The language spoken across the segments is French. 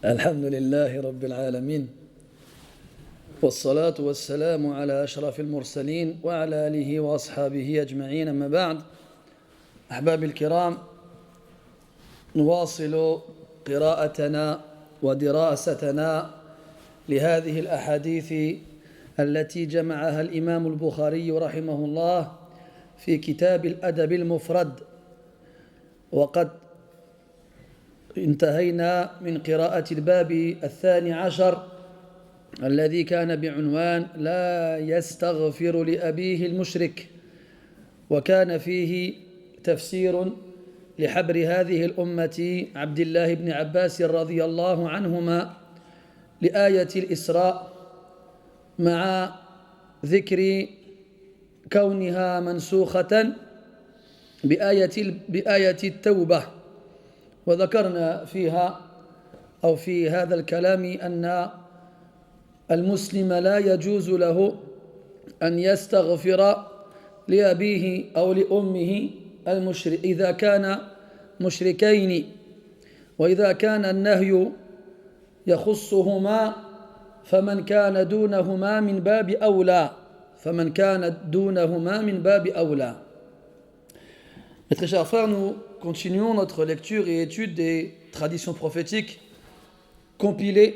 الحمد لله رب العالمين والصلاة والسلام على أشرف المرسلين وعلى آله وأصحابه أجمعين. أما بعد، أحبابي الكرام، نواصل قراءتنا ودراستنا لهذه الأحاديث التي جمعها الإمام البخاري رحمه الله في كتاب الأدب المفرد. وقد انتهينا من قراءة الباب 12 الذي كان بعنوان لا يستغفر لأبيه المشرك، وكان فيه تفسير لحبر هذه الأمة عبد الله بن عباس رضي الله عنهما لآية الإسراء، مع ذكر كونها منسوخة بآية التوبة. وذكرنا فيها أو في هذا الكلام أن المسلم لا يجوز له أن يستغفر لأبيه أو لأمه المشرك إذا كان مشركين، وإذا كان النهي يخصهما فمن كان دونهما من باب أولى. Mes très chers frères, nous continuons notre lecture et étude des traditions prophétiques compilées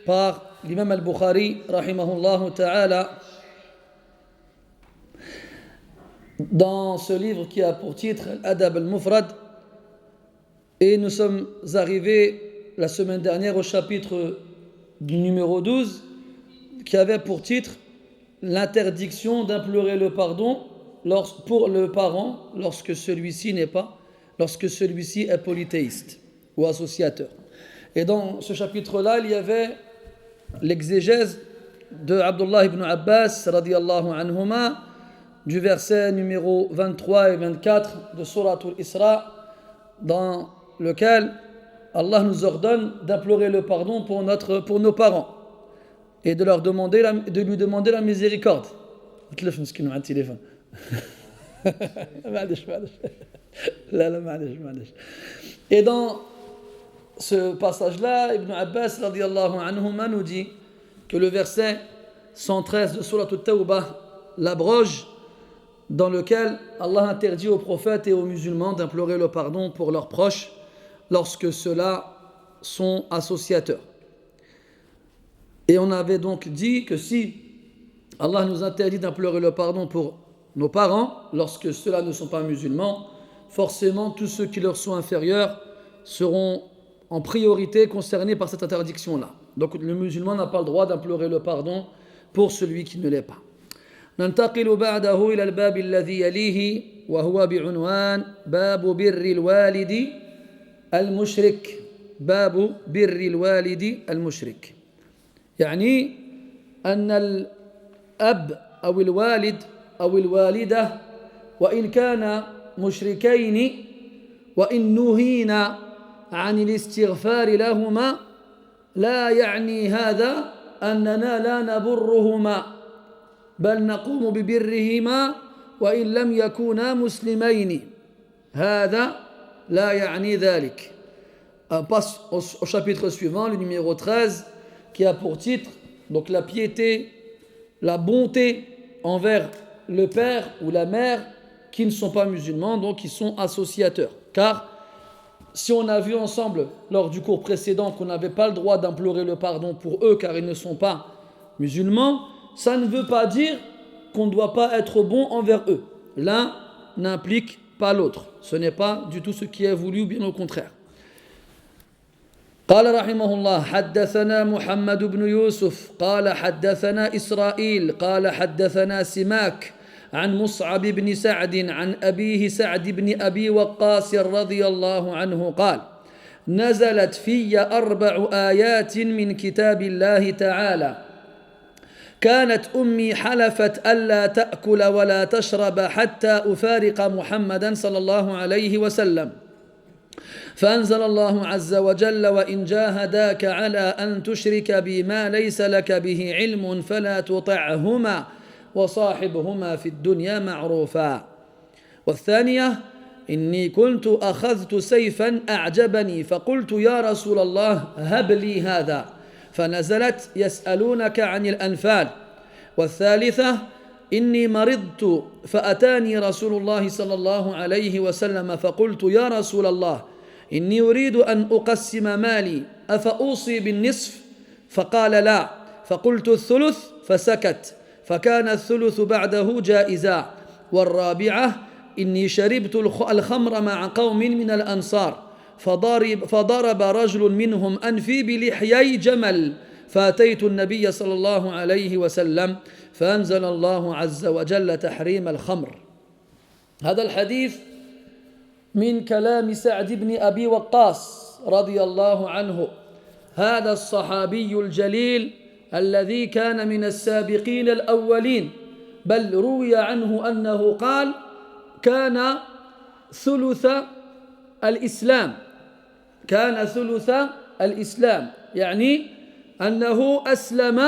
par l'imam al-Bukhari, rahimahullah ta'ala, dans ce livre qui a pour titre Al-Adab al-Mufrad. Et nous sommes arrivés la semaine dernière au chapitre numéro 12 qui avait pour titre l'interdiction d'implorer le pardon pour le parent lorsque celui-ci est polythéiste ou associateur. Et dans ce chapitre-là, il y avait l'exégèse de Abdullah ibn Abbas radiyallahu anhuma du verset numéro 23 et 24 de Surat al-Isra, dans lequel Allah nous ordonne d'implorer le pardon pour nos parents et de lui demander la miséricorde. Et dans ce passage-là, Ibn Abbas radiyallahu anhuma nous dit que le verset 113 de Surat al-Tawbah l'abroge, dans lequel Allah interdit aux prophètes et aux musulmans d'implorer le pardon pour leurs proches lorsque ceux-là sont associateurs. Et on avait donc dit que si Allah nous interdit d'implorer le pardon pour nos parents lorsque ceux-là ne sont pas musulmans, forcément tous ceux qui leur sont inférieurs seront en priorité concernés par cette interdiction-là. Donc le musulman n'a pas le droit d'implorer le pardon pour celui qui ne l'est pas. ننتقل بعده إلى الباب الذي يليه وهو بعنوان باب بر الوالد المشرك. باب بر الوالد المشرك، يعني أن الأب أو الوالد أو الوالدة وإن كان مشركين وإن نهينا عن الاستغفار لهما لا يعني هذا أننا لا نبرهما، بل نقوم ببرهما وإن لم يكونا مسلمين. هذا لا يعني ذلك. On passe au chapitre suivant, le numéro 13, qui a pour titre donc la piété, la bonté envers le père ou la mère qui ne sont pas musulmans, donc qui sont associateurs. Car si on a vu ensemble lors du cours précédent qu'on n'avait pas le droit d'implorer le pardon pour eux car ils ne sont pas musulmans, ça ne veut pas dire qu'on ne doit pas être bon envers eux. L'un n'implique pas l'autre. Ce n'est pas du tout ce qui est voulu, bien au contraire. قال رحمه الله: حدثنا محمد بن يوسف قال حدثنا إسرائيل قال حدثنا سماك عن مصعب بن سعد عن أبيه سعد بن أبي وقاص رضي الله عنه قال: نزلت في 4 آيات من كتاب الله تعالى. كانت أمي حلفت ألا تأكل ولا تشرب حتى أفارق محمدا صلى الله عليه وسلم، فأنزل الله عز وجل: وإن جاهداك على أن تشرك بي ما ليس لك به علم فلا تطعهما وصاحبهما في الدنيا معروفا. والثانية: إني كنت أخذت سيفا أعجبني فقلت يا رسول الله هب لي هذا فنزلت يسألونك عن الأنفال. والثالثة إني مرضت فأتاني رسول الله صلى الله عليه وسلم فقلت يا رسول الله إني أريد أن أقسم مالي أفأوصي بالنصف؟ فقال لا. فقلت الثلث فسكت، فكان الثلث بعده جائزا. والرابعة إني شربت الخمر مع قوم من الأنصار فضرب رجل منهم أنفي بلحيي جمل فأتيت النبي صلى الله عليه وسلم فأنزل الله عز وجل تحريم الخمر. هذا الحديث من كلام سعد بن أبي وقاص رضي الله عنه، هذا الصحابي الجليل الذي كان من السابقين الأولين، بل روي عنه أنه قال كان ثلث الإسلام، كان ثلث الإسلام، يعني أنه أسلم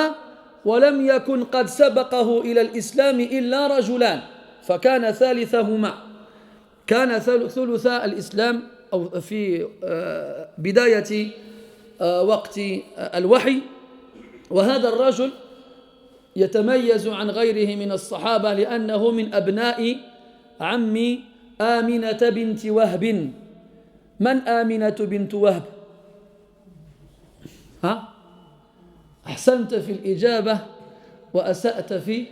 ولم يكن قد سبقه إلى الإسلام إلا رجلان، فكان ثالثهما، كان ثلث الإسلام أو في بداية وقت الوحي. وهذا الرجل يتميز عن غيره من الصحابة لأنه من أبناء عم آمنة بنت وهب. من آمنة بنت وهب؟ ها؟ أحسنت في الإجابة وأسأت في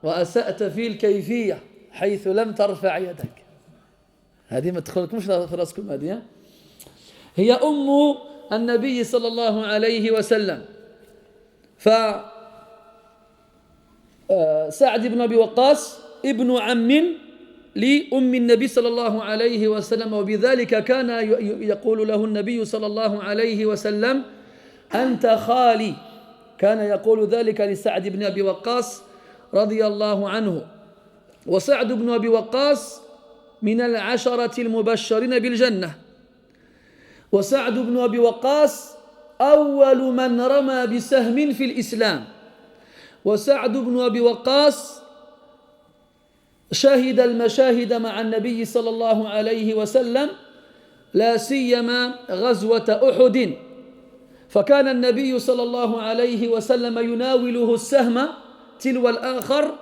وأسأت في الكيفية حيث لم ترفع يدك. هذه ما تدخلكمش في راسكم هذه. هي أم النبي صلى الله عليه وسلم. فسعد بن أبي وقاص ابن عم لأم النبي صلى الله عليه وسلم، وبذلك كان يقول له النبي صلى الله عليه وسلم أنت خالي، كان يقول ذلك لسعد بن أبي وقاص رضي الله عنه. وسعد بن أبي وقاص من العشرة المبشرين بالجنة، وسعد بن أبي وقاص أول من رمى بسهم في الإسلام، وسعد بن أبي وقاص شهد المشاهد مع النبي صلى الله عليه وسلم، لا سيما غزوة أحد، فكان النبي صلى الله عليه وسلم يناوله السهم تلو الآخر،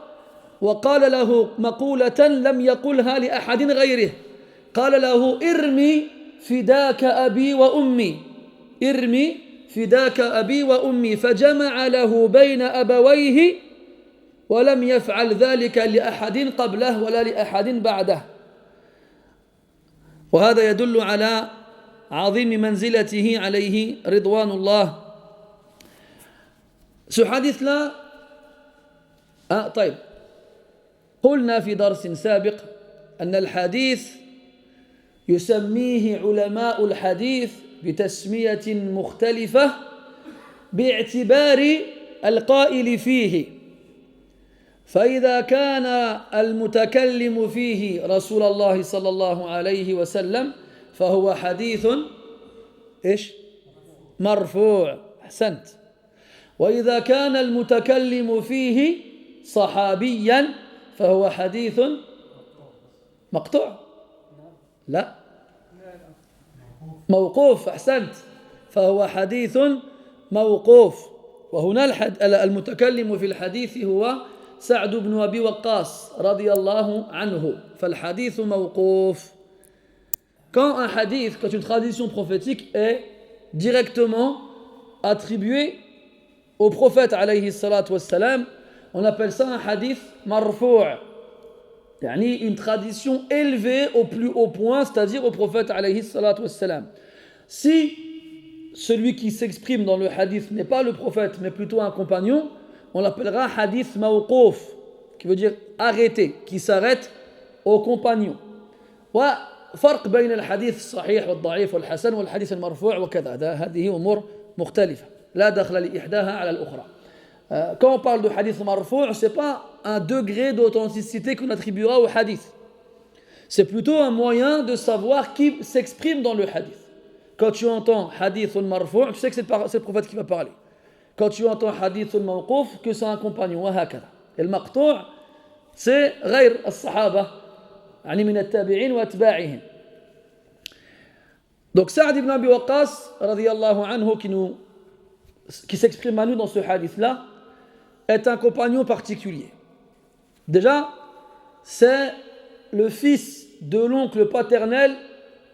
وقال له مقولة لم يقلها لأحد غيره، قال له ارمي فداك أبي وأمي، ارمي فداك أبي وأمي، فجمع له بين أبويه ولم يفعل ذلك لأحد قبله ولا لأحد بعده. وهذا يدل على عظيم منزلته عليه رضوان الله. Ce hadith-là, طيب، قلنا في درس سابق أن الحديث يسميه علماء الحديث بتسمية مختلفة باعتبار القائل فيه، فإذا كان المتكلم فيه رسول الله صلى الله عليه وسلم فهو حديث مرفوع، أحسنت. وإذا كان المتكلم فيه صحابيا فهو حديث مقطوع، لا موقوف، أحسنت، فهو حديث موقوف. وهنا المتكلم في الحديث هو سعد بن أبي وقاص رضي الله عنه، فالحديث موقوف. Quand un hadith, quand une tradition prophétique est directement attribuée au prophète alayhi salatu wassalam, on appelle ça un hadith marfou', يعني une tradition élevée au plus haut point, c'est-à-dire au prophète alayhi salatu wassalam. Si celui qui s'exprime dans le hadith n'est pas le prophète mais plutôt un compagnon, on l'appellera hadith mawqouf, qui veut dire arrêté, qui s'arrête au compagnon. وفرق بين الحديث الصحيح والضعيف والحسن والحديث المرفوع وكذا، هذه أمور مختلفة لا دخل لإحداها على الأخرى. Quand on parle de hadith marfou', ce n'est pas un degré d'authenticité qu'on attribuera au hadith. C'est plutôt un moyen de savoir qui s'exprime dans le hadith. Quand tu entends hadith marfou', tu sais que c'est le prophète qui va parler. Quand tu entends hadith mawqouf, que c'est un compagnon. Et le maqtou', c'est غير الصحابة يعني من التابعين وأتباعهم. Donc Sa'd ibn Abi Waqqas radiyallahu anhu qui s'exprime à nous dans ce hadith-là est un compagnon particulier. Déjà, c'est le fils de l'oncle paternel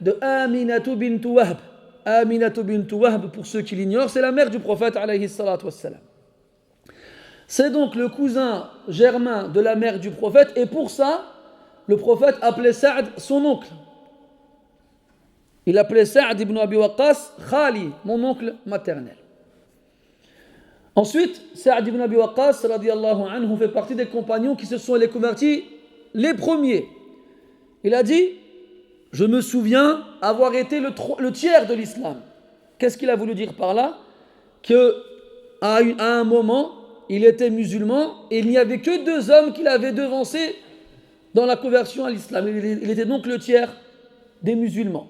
de Aminatu bint Wahb. Aminatu bint Wahb, pour ceux qui l'ignorent, c'est la mère du prophète alayhi salatu wassalam. C'est donc le cousin germain de la mère du prophète, et pour ça, le prophète appelait Sa'd son oncle. Il appelait Sa'd ibn Abi Waqqas Khali, mon oncle maternel. Ensuite, Sa'd ibn Abi Waqqas radiyallahu anhu fait partie des compagnons qui se sont les convertis les premiers. Il a dit: je me souviens avoir été le tiers de l'islam. Qu'est-ce qu'il a voulu dire par là? Qu'à un moment, il était musulman et il n'y avait que 2 hommes qui l'avaient devancé dans la conversion à l'islam. Il était donc le tiers des musulmans.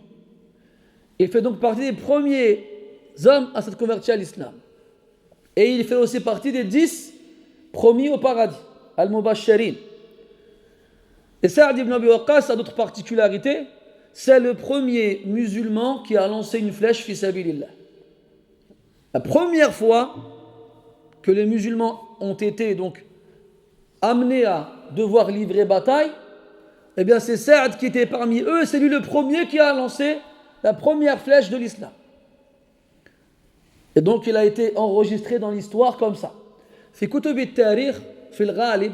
Il fait donc partie des premiers hommes à s'être convertis à l'islam. Et il fait aussi partie des 10 promis au paradis, al-Mubashirin. Et Sa'd ibn Abi Waqqas a d'autres particularités. C'est le premier musulman qui a lancé une flèche fi sabilillah. La première fois que les musulmans ont été donc amenés à devoir livrer bataille, eh bien c'est Sa'd qui était parmi eux, c'est lui le premier qui a lancé la première flèche de l'islam. Et donc il a été enregistré dans l'histoire comme ça. في كتب التاريخ في الغالب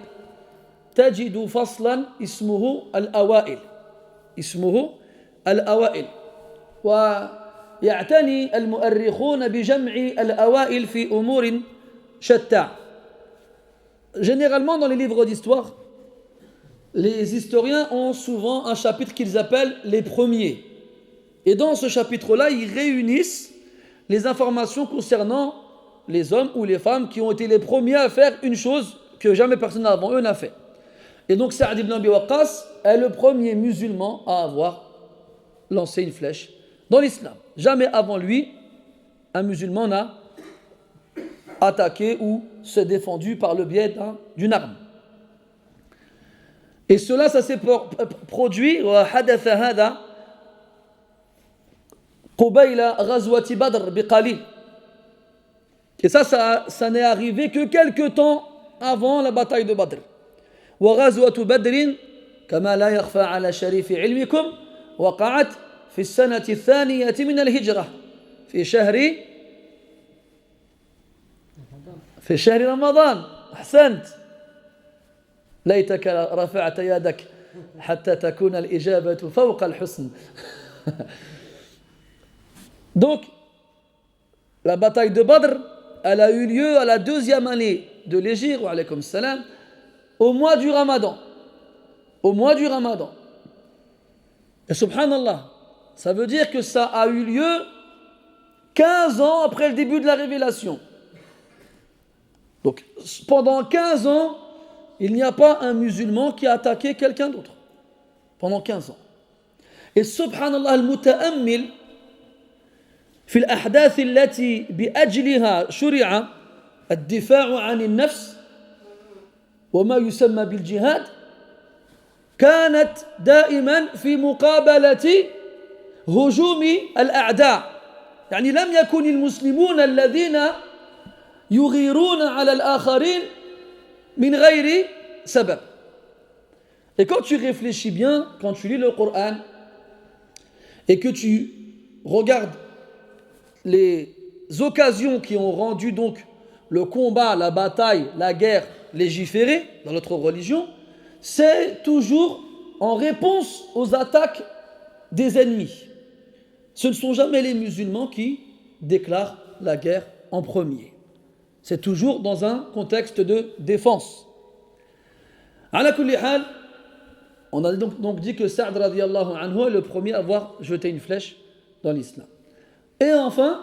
تجد فصلا اسمه الأوائل. اسمه الأوائل. ويعتني المؤرخون بجمع الأوائل في أمور شتى. Généralement dans les livres d'histoire, les historiens ont souvent un chapitre qu'ils appellent les premiers. Et dans ce chapitre-là, ils réunissent les informations concernant les hommes ou les femmes qui ont été les premiers à faire une chose que jamais personne avant eux n'a fait. Et donc Sa'd ibn Abi Waqqas est le premier musulman à avoir lancé une flèche dans l'islam. Jamais avant lui, un musulman n'a attaqué ou se défendu par le biais d'une arme. Et cela, ça s'est produit وحدث هذا قبيل غزوة بدر بقليل. Et ça n'est arrivé que quelques temps avant la bataille de Badr. وغزوة بدر كما لا يخفى على شريف علمكم وقعت في السنة الثانية من الهجرة في شهر رمضان. أحسنت. ليتك رفعت يدك حتى تكون الإجابة فوق الحسن. Donc, la bataille de Badr, elle a eu lieu à la 2e année de l'Hégire, wa alaykoum salam, au mois du Ramadan. Au mois du Ramadan. Et subhanallah, ça veut dire que ça a eu lieu 15 ans après le début de la révélation. Donc, pendant 15 ans, il n'y a pas un musulman qui a attaqué quelqu'un d'autre. Pendant 15 ans. Et subhanallah, al-muta'ammil, في الأحداث التي بأجلها شرع الدفاع عن النفس وما يسمى بالجهاد كانت دائما في مقابلة هجوم الأعداء. يعني لم يكن المسلمون الذين يغيرون على الآخرين من غير سبب. Et quand tu réfléchis bien, quand tu lis le Coran et que tu regardes les occasions qui ont rendu donc le combat, la bataille, la guerre légiférée dans notre religion, c'est toujours en réponse aux attaques des ennemis. Ce ne sont jamais les musulmans qui déclarent la guerre en premier. C'est toujours dans un contexte de défense. Ala kulli hal, on a donc dit que Sa'd radiyallahu anhu est le premier à avoir jeté une flèche dans l'islam. Et enfin,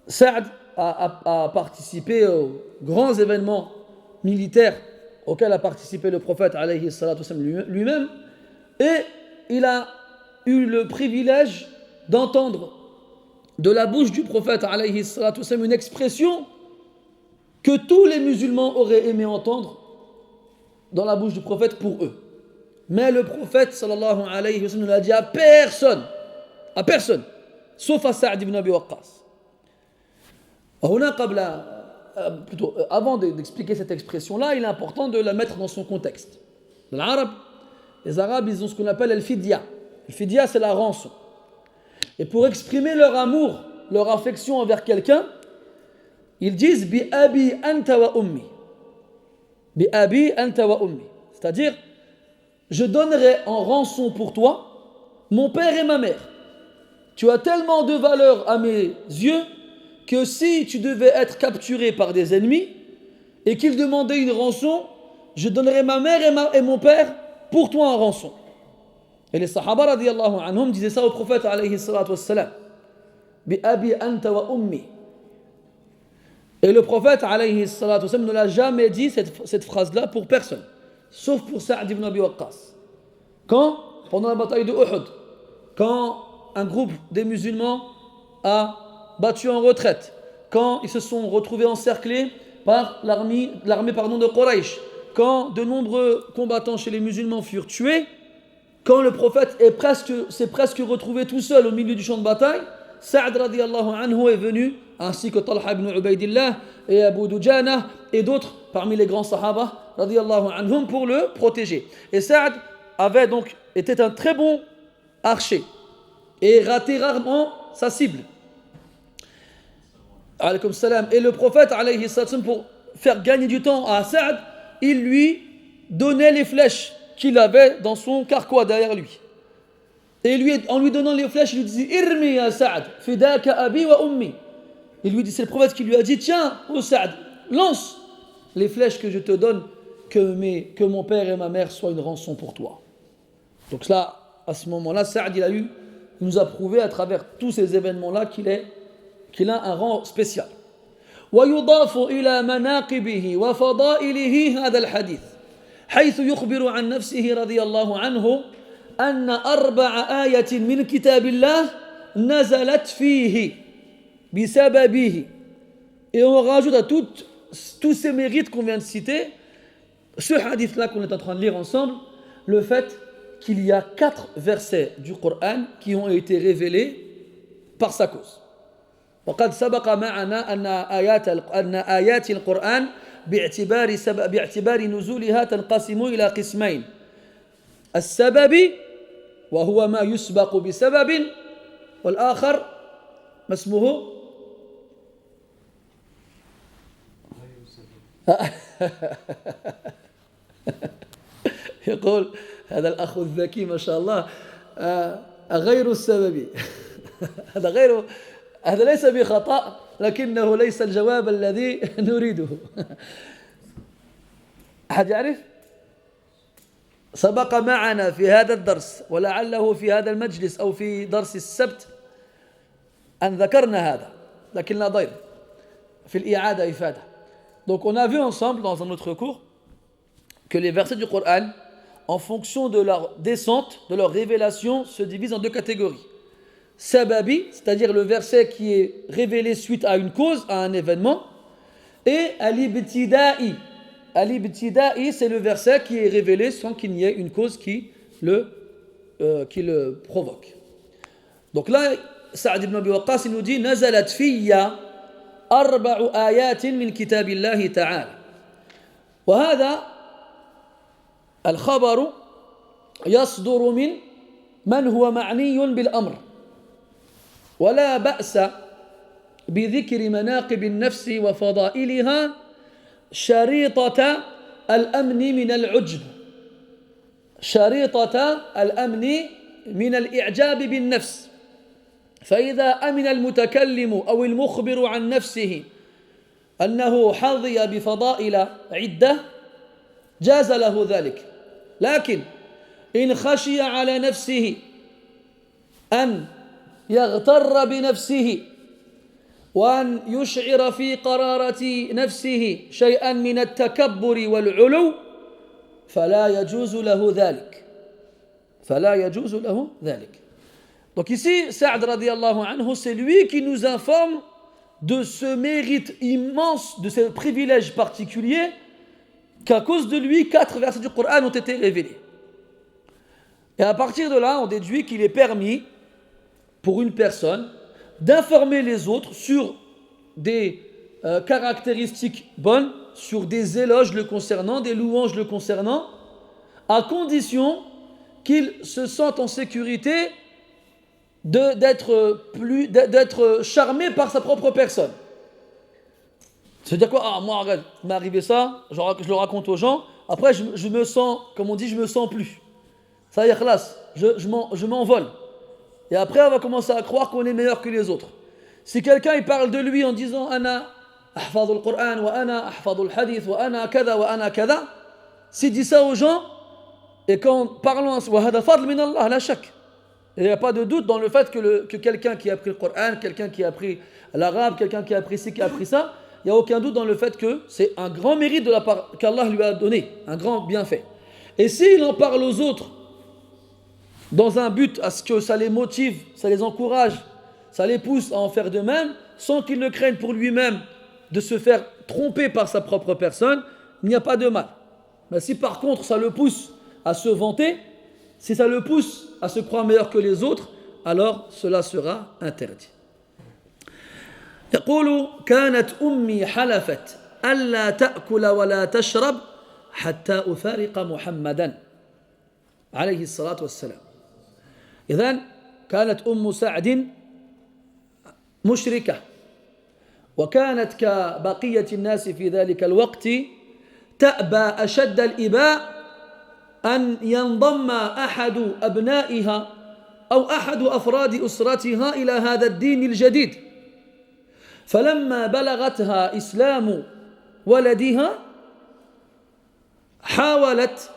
Sa'd a participé aux grands événements militaires auxquels a participé le prophète alayhi salatu wassalam lui-même, et il a eu le privilège d'entendre de la bouche du prophète alayhi salatu wassalam une expression que tous les musulmans auraient aimé entendre dans la bouche du prophète pour eux. Mais le prophète sallallahu alayhi wa sallam ne l'a dit à personne, sauf à Sa'd ibn Abi Waqqas. Avant d'expliquer cette expression-là, il est important de la mettre dans son contexte. Dans l'arabe, les Arabes, ils ont ce qu'on appelle al-fidya. Al-fidya, c'est la rançon. Et pour exprimer leur amour, leur affection envers quelqu'un, ils disent bi abi anta wa ummi. Bi abi anta wa ummi. C'est-à-dire, je donnerai en rançon pour toi mon père et ma mère. Tu as tellement de valeur à mes yeux que si tu devais être capturé par des ennemis et qu'ils demandaient une rançon, je donnerai ma mère et mon père pour toi en rançon. Et les Sahaba radiyallahu anhum disaient ça au prophète alayhi salatu wassalam. Bi abi anta wa ummi. Et le prophète alayhi salatu wassalam ne l'a jamais dit cette phrase-là pour personne, sauf pour Sa'd ibn Abi Waqqas. Quand, pendant la bataille de Uhud, quand un groupe des musulmans a battu en retraite, quand ils se sont retrouvés encerclés par l'armée de Quraysh, quand de nombreux combattants chez les musulmans furent tués, quand le prophète s'est presque retrouvé tout seul au milieu du champ de bataille, Sa'd radiyallahu anhu est venu, ainsi que Talha ibn Ubaydillah et Abu Dujana et d'autres parmi les grands sahaba radiyallahu anhum pour le protéger. Et Sa'd était un très bon archer et ratait rarement sa cible. Alaykoum salam. Et le prophète, alayhi salam, pour faire gagner du temps à Sa'd, il lui donnait les flèches qu'il avait dans son carquois derrière lui. Et en lui donnant les flèches, il lui disait Irmi ya Sa'd, fidaka abi wa ummi. Il lui dit, c'est le prophète qui lui a dit, tiens, ô Sa'd, lance les flèches que je te donne, que mon père et ma mère soient une rançon pour toi. Donc là, à ce moment-là, Sa'd, il nous a prouvé à travers tous ces événements-là qu'il a un rang spécial. ويضاف إلى مناقبه وفضائله هذا الحديث حيث يخبر عن نفسه رضي الله عنه أن 4 آيات من كتاب الله نزلت فيه بسببه. Et on rajoute à tous ces mérites qu'on vient de citer, ce hadith-là qu'on est en train de lire ensemble, le fait qu'il y a 4 versets du Coran qui ont été révélés par sa cause. وقد سبق معنا أن آيات القرآن باعتبار نزولها تنقسم إلى قسمين. السبب وهو ما يسبق بسبب والآخر ما اسمه يقول هذا الأخ الذكي ما شاء الله غير السبب هذا ليس بخطأ لكنه ليس الجواب الذي نريده. أحد يعرف؟ سبق معنا في هذا الدرس ولعله في هذا المجلس أو في درس السبت أن ذكرنا هذا لكن لا ضير في الإعادة إفادة. Donc on a vu ensemble dans un autre cours que les versets du Coran, en fonction de leur descente, de leur révélation, se divisent en 2 catégories. Sababi, c'est-à-dire le verset qui est révélé suite à une cause, à un événement, et al-ibtida'i. Al-ibtida'i, c'est le verset qui est révélé sans qu'il n'y ait une cause qui le provoque. Donc là, Sa'd ibn Abi Waqqas, il nous dit nazalat fiyya 4 آيات من كتاب الله تعالى. وهذا الخبر يصدر من هو معني بالأمر. ولا بأس بذكر مناقب النفس وفضائلها شريطة الأمن من العجب، شريطة الأمن من الإعجاب بالنفس. فإذا أمن المتكلم أو المخبر عن نفسه أنه حظي بفضائل عدة جاز له ذلك. لكن إن خشي على نفسه أن يغتر بنفسه وأن يشعر في قرارة نفسه شيئا من التكبر والعلو فلا يجوز له ذلك. Donc ici, Sa'd radiyallahu anhu, c'est lui qui nous informe de ce mérite immense, de ce privilège particulier qu'à cause de lui, 4 versets du Coran ont été révélés. Et à partir de là, on déduit qu'il est permis pour une personne d'informer les autres sur des caractéristiques bonnes, sur des éloges le concernant, des louanges le concernant, à condition qu'il se sente en sécurité d'être charmé par sa propre personne. C'est-à-dire quoi? Ah, moi, regarde, il m'est arrivé ça, je le raconte aux gens, après je me sens, comme on dit, je me sens plus. Ça y est, khlas, je m'envole. Et après, on va commencer à croire qu'on est meilleur que les autres. Si quelqu'un il parle de lui en disant Ana ahfadhu al-Qur'an wa ana ahfadhu al-hadith wa ana kada wa ana kada, s'il dit ça aux gens, et qu'en parlant wa hada fadl min Allah la shak. Il n'y a pas de doute dans le fait que quelqu'un qui a appris le Coran, quelqu'un qui a appris l'arabe, quelqu'un qui a appris ci, qui a appris ça, il n'y a aucun doute dans le fait que c'est un grand mérite de la part qu'Allah lui a donné, un grand bienfait. Et s'il en parle aux autres, dans un but à ce que ça les motive, ça les encourage, ça les pousse à en faire de même, sans qu'il ne craigne pour lui-même de se faire tromper par sa propre personne, il n'y a pas de mal. Mais si par contre ça le pousse à se vanter, si ça le pousse à se croire meilleur que les autres, alors cela sera interdit. يقول كانت أمي حلفت ألا تأكل ولا تشرب حتى أفارق محمدا عليه الصلاة والسلام. إذن كانت أم سعد مشركة، وكانت كبقية الناس في ذلك الوقت تأبى أشد الإباء أن ينضم أحد أبنائها أو أحد أفراد أسرتها إلى هذا الدين الجديد. فلما بلغتها إسلام ولدها حاولت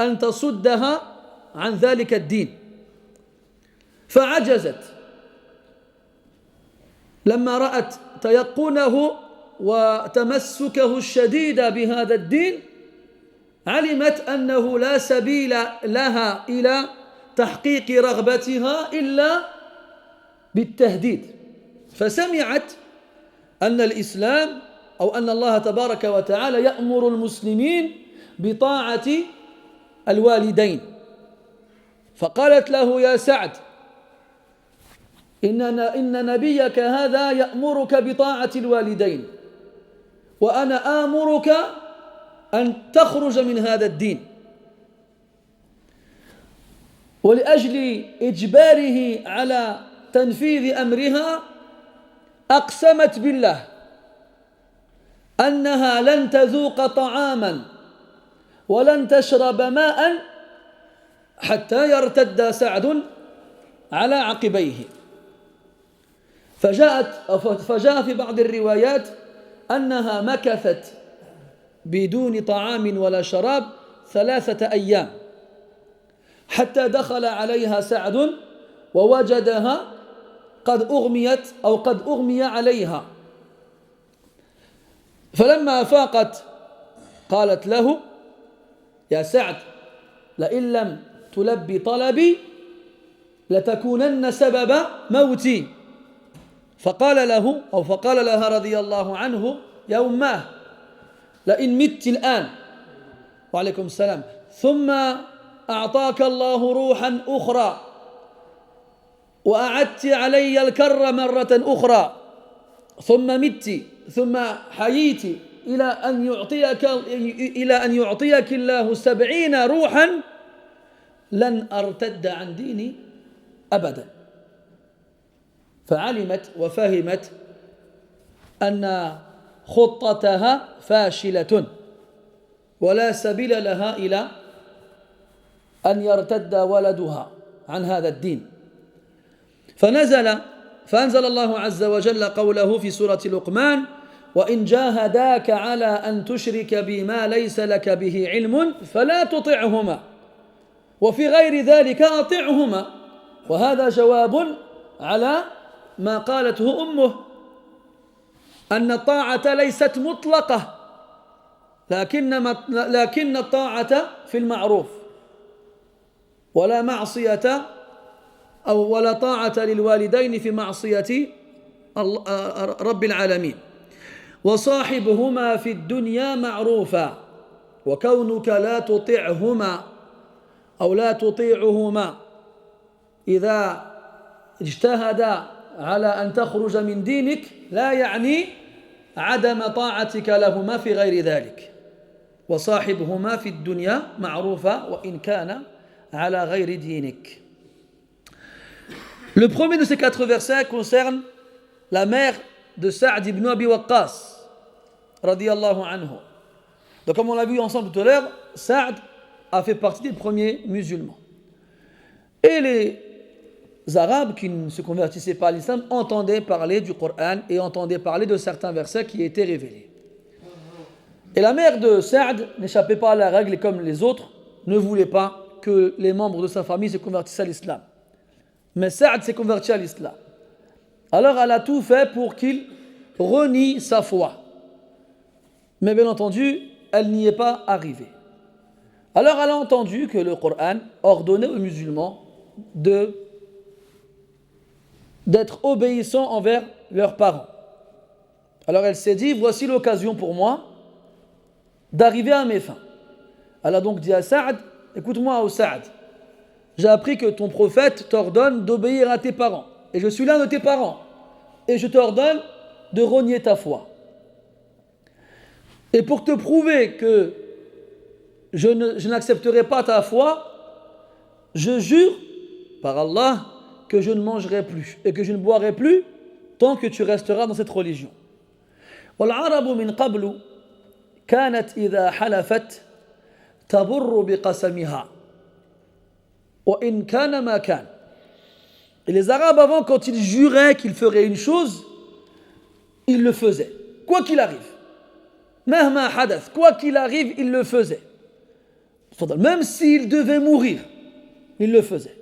أن تصدها عن ذلك الدين فعجزت لما رأت تيقنه وتمسكه الشديد بهذا الدين. علمت أنه لا سبيل لها إلى تحقيق رغبتها إلا بالتهديد، فسمعت أن الإسلام أو أن الله تبارك وتعالى يأمر المسلمين بطاعة الوالدين، فقالت له يا سعد إن نبيك هذا يأمرك بطاعة الوالدين، وأنا آمرك أن تخرج من هذا الدين. ولأجل إجباره على تنفيذ أمرها أقسمت بالله أنها لن تذوق طعاما ولن تشرب ماء حتى يرتد سعد على عقبيه. فجاء في بعض الروايات أنها مكثت بدون طعام ولا شراب 3 أيام حتى دخل عليها سعد ووجدها قد أغميت أو قد أغمي عليها، فلما فاقت قالت له يا سعد لئن لم تلبي طلبي لتكونن سبب موتي. فقال لها رضي الله عنه يا أماه لئن مت الآن وعليكم السلام ثم أعطاك الله روحا أخرى وأعدت علي الكر مرة أخرى ثم مت ثم حييت إلى أن يعطيك الله 70 روحا لن أرتد عن ديني أبدا. فعلمت وفهمت أن خطتها فاشلة ولا سبيل لها إلى أن يرتد ولدها عن هذا الدين. فأنزل الله عز وجل قوله في سورة لقمان وإن جاهداك على أن تشرك بما ليس لك به علم فلا تطعهما وفي غير ذلك أطعهما. وهذا جواب على ما قالته أمه أن الطاعة ليست مطلقة لكن الطاعة في المعروف ولا معصية أو ولا طاعة للوالدين في معصية رب العالمين. وصاحبهما في الدنيا معروفا وكونك لا تطيعهما أو لا تطيعهما إذا اجتهدا على أن تخرج من دينك لا يعني عدم طاعتك لهما في غير ذلك وصاحبهما في الدنيا معروفا وإن كان على غير دينك. Le premier de ces 4 versets concerne la mère de Sa'd ibn Abi Waqqas radiyallahu anhu. Donc comme on l'a vu ensemble tout à l'heure, Sa'd a fait partie des premiers musulmans. Et les Arabes qui ne se convertissaient pas à l'islam entendaient parler du Coran et entendaient parler de certains versets qui étaient révélés. Et la mère de Sa'd n'échappait pas à la règle et comme les autres ne voulait pas que les membres de sa famille se convertissent à l'islam. Mais Sa'd s'est converti à l'islam. Alors elle a tout fait pour qu'il renie sa foi. Mais bien entendu, elle n'y est pas arrivée. Alors elle a entendu que le Coran ordonnait aux musulmans d'être obéissants envers leurs parents. Alors elle s'est dit, voici l'occasion pour moi d'arriver à mes fins. Elle a donc dit à Sa'd, écoute-moi ô Sa'd, j'ai appris que ton prophète t'ordonne d'obéir à tes parents. Et je suis l'un de tes parents. Et je t'ordonne de renier ta foi. Et pour te prouver que je n'accepterai pas ta foi, je jure par Allah que je ne mangerai plus et que je ne boirai plus tant que tu resteras dans cette religion. والعرب من قبل كانت إذا حلفت تبر بقسمها وإن كان ما كان. Et les Arabes avant, quand ils juraient qu'ils feraient une chose, ils le faisaient, quoi qu'il arrive. مهما حدث, quoi qu'il arrive, ils le faisaient. Même s'ils devaient mourir, ils le faisaient.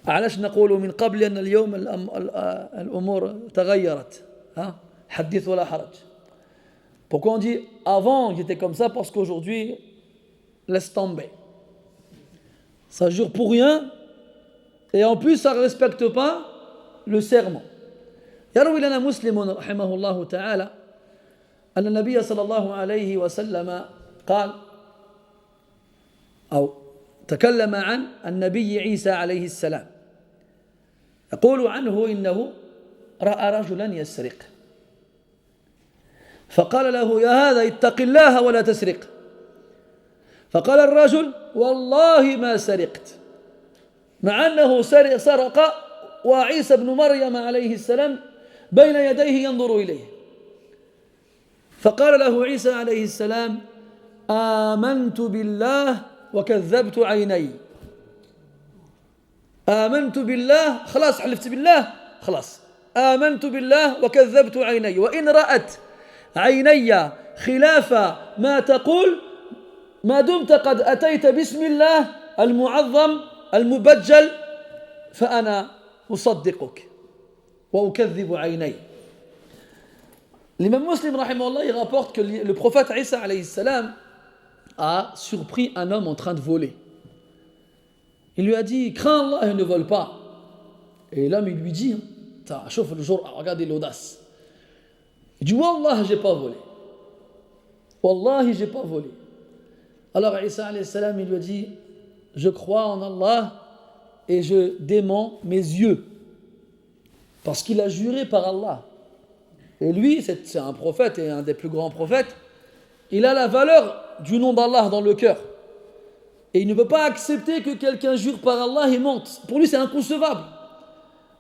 علاش نقول من قبل أن اليوم الأمور تغيرت حدث ولا حرج. Pourquoi on dit avant il était comme ça? Parce qu'aujourd'hui laisse tomber, ça jure pour rien et en plus ça ne respecte pas le serment. يروي لنا مسلم رحمه الله تعالى أن النبي صلى الله عليه وسلم قال أو تكلم عن النبي عيسى عليه السلام يقول عنه إنه رأى رجلا يسرق فقال له يا هذا اتق الله ولا تسرق فقال الرجل والله ما سرقت مع أنه سرق وعيسى بن مريم عليه السلام بين يديه ينظر إليه فقال له عيسى عليه السلام آمنت بالله وكذبت عيني آمنت بالله خلاص حلفت بالله خلاص آمنت بالله وكذبت عيني وإن رأت عيني خلاف ما تقول ما دمت قد أتيت بسم الله المعظم المبجل فأنا أصدقك وأكذب عيني. L'imam Muslim rahimahullah il rapporte que le prophète Isa alayhi salam a surpris un homme en train de voler. Il lui a dit crains Allah et ne vole pas. Et l'homme il lui dit chauffe le jour, regardez l'audace. Il dit Wallah j'ai pas volé. Wallahi j'ai pas volé. Alors Isa alayhi salam il lui a dit je crois en Allah et je dément mes yeux. Parce qu'il a juré par Allah. Et lui, c'est un prophète et un des plus grands prophètes. Il a la valeur du nom d'Allah dans le cœur. Et il ne peut pas accepter que quelqu'un jure par Allah et mente. Pour lui, c'est inconcevable.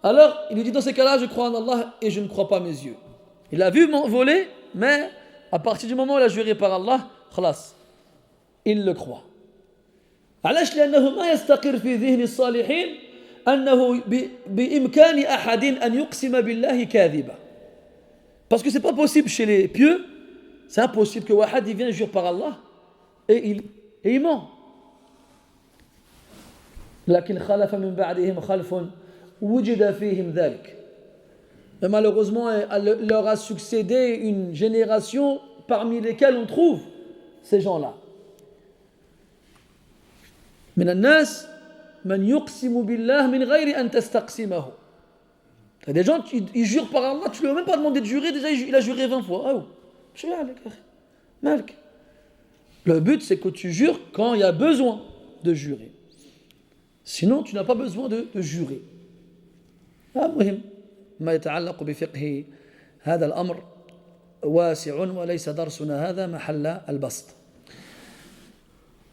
Alors, il lui dit dans ces cas-là, je crois en Allah et je ne crois pas mes yeux. Il a vu voler, mais à partir du moment où il a juré par Allah, khalas, il le croit. علاش لأنه ما يستقر في ذهن الصالحين أنه بإمكان أحد أن يقسم بالله كاذبا. Parce que c'est pas possible chez les pieux, c'est impossible que Wahad il vient jure par Allah et il ment. لكن خلف من بعدهم خلف وجد فيهم ذلك. Mais malheureusement, leur a succédé une génération parmi lesquelles on trouve ces gens-là. من الناس من يقسم بالله من غير أن تستقسمه. Il y a des gens qui jurent par Allah, tu ne lui as même pas demandé de jurer, déjà il a juré 20 fois. Oh, je suis là, les gars. Malk. Le but, c'est que tu jures quand il y a besoin de jurer. Sinon, tu n'as pas besoin de jurer. المهم ما يتعلق بفقه هذا الأمر واسع وليس درسنا هذا محل البسط.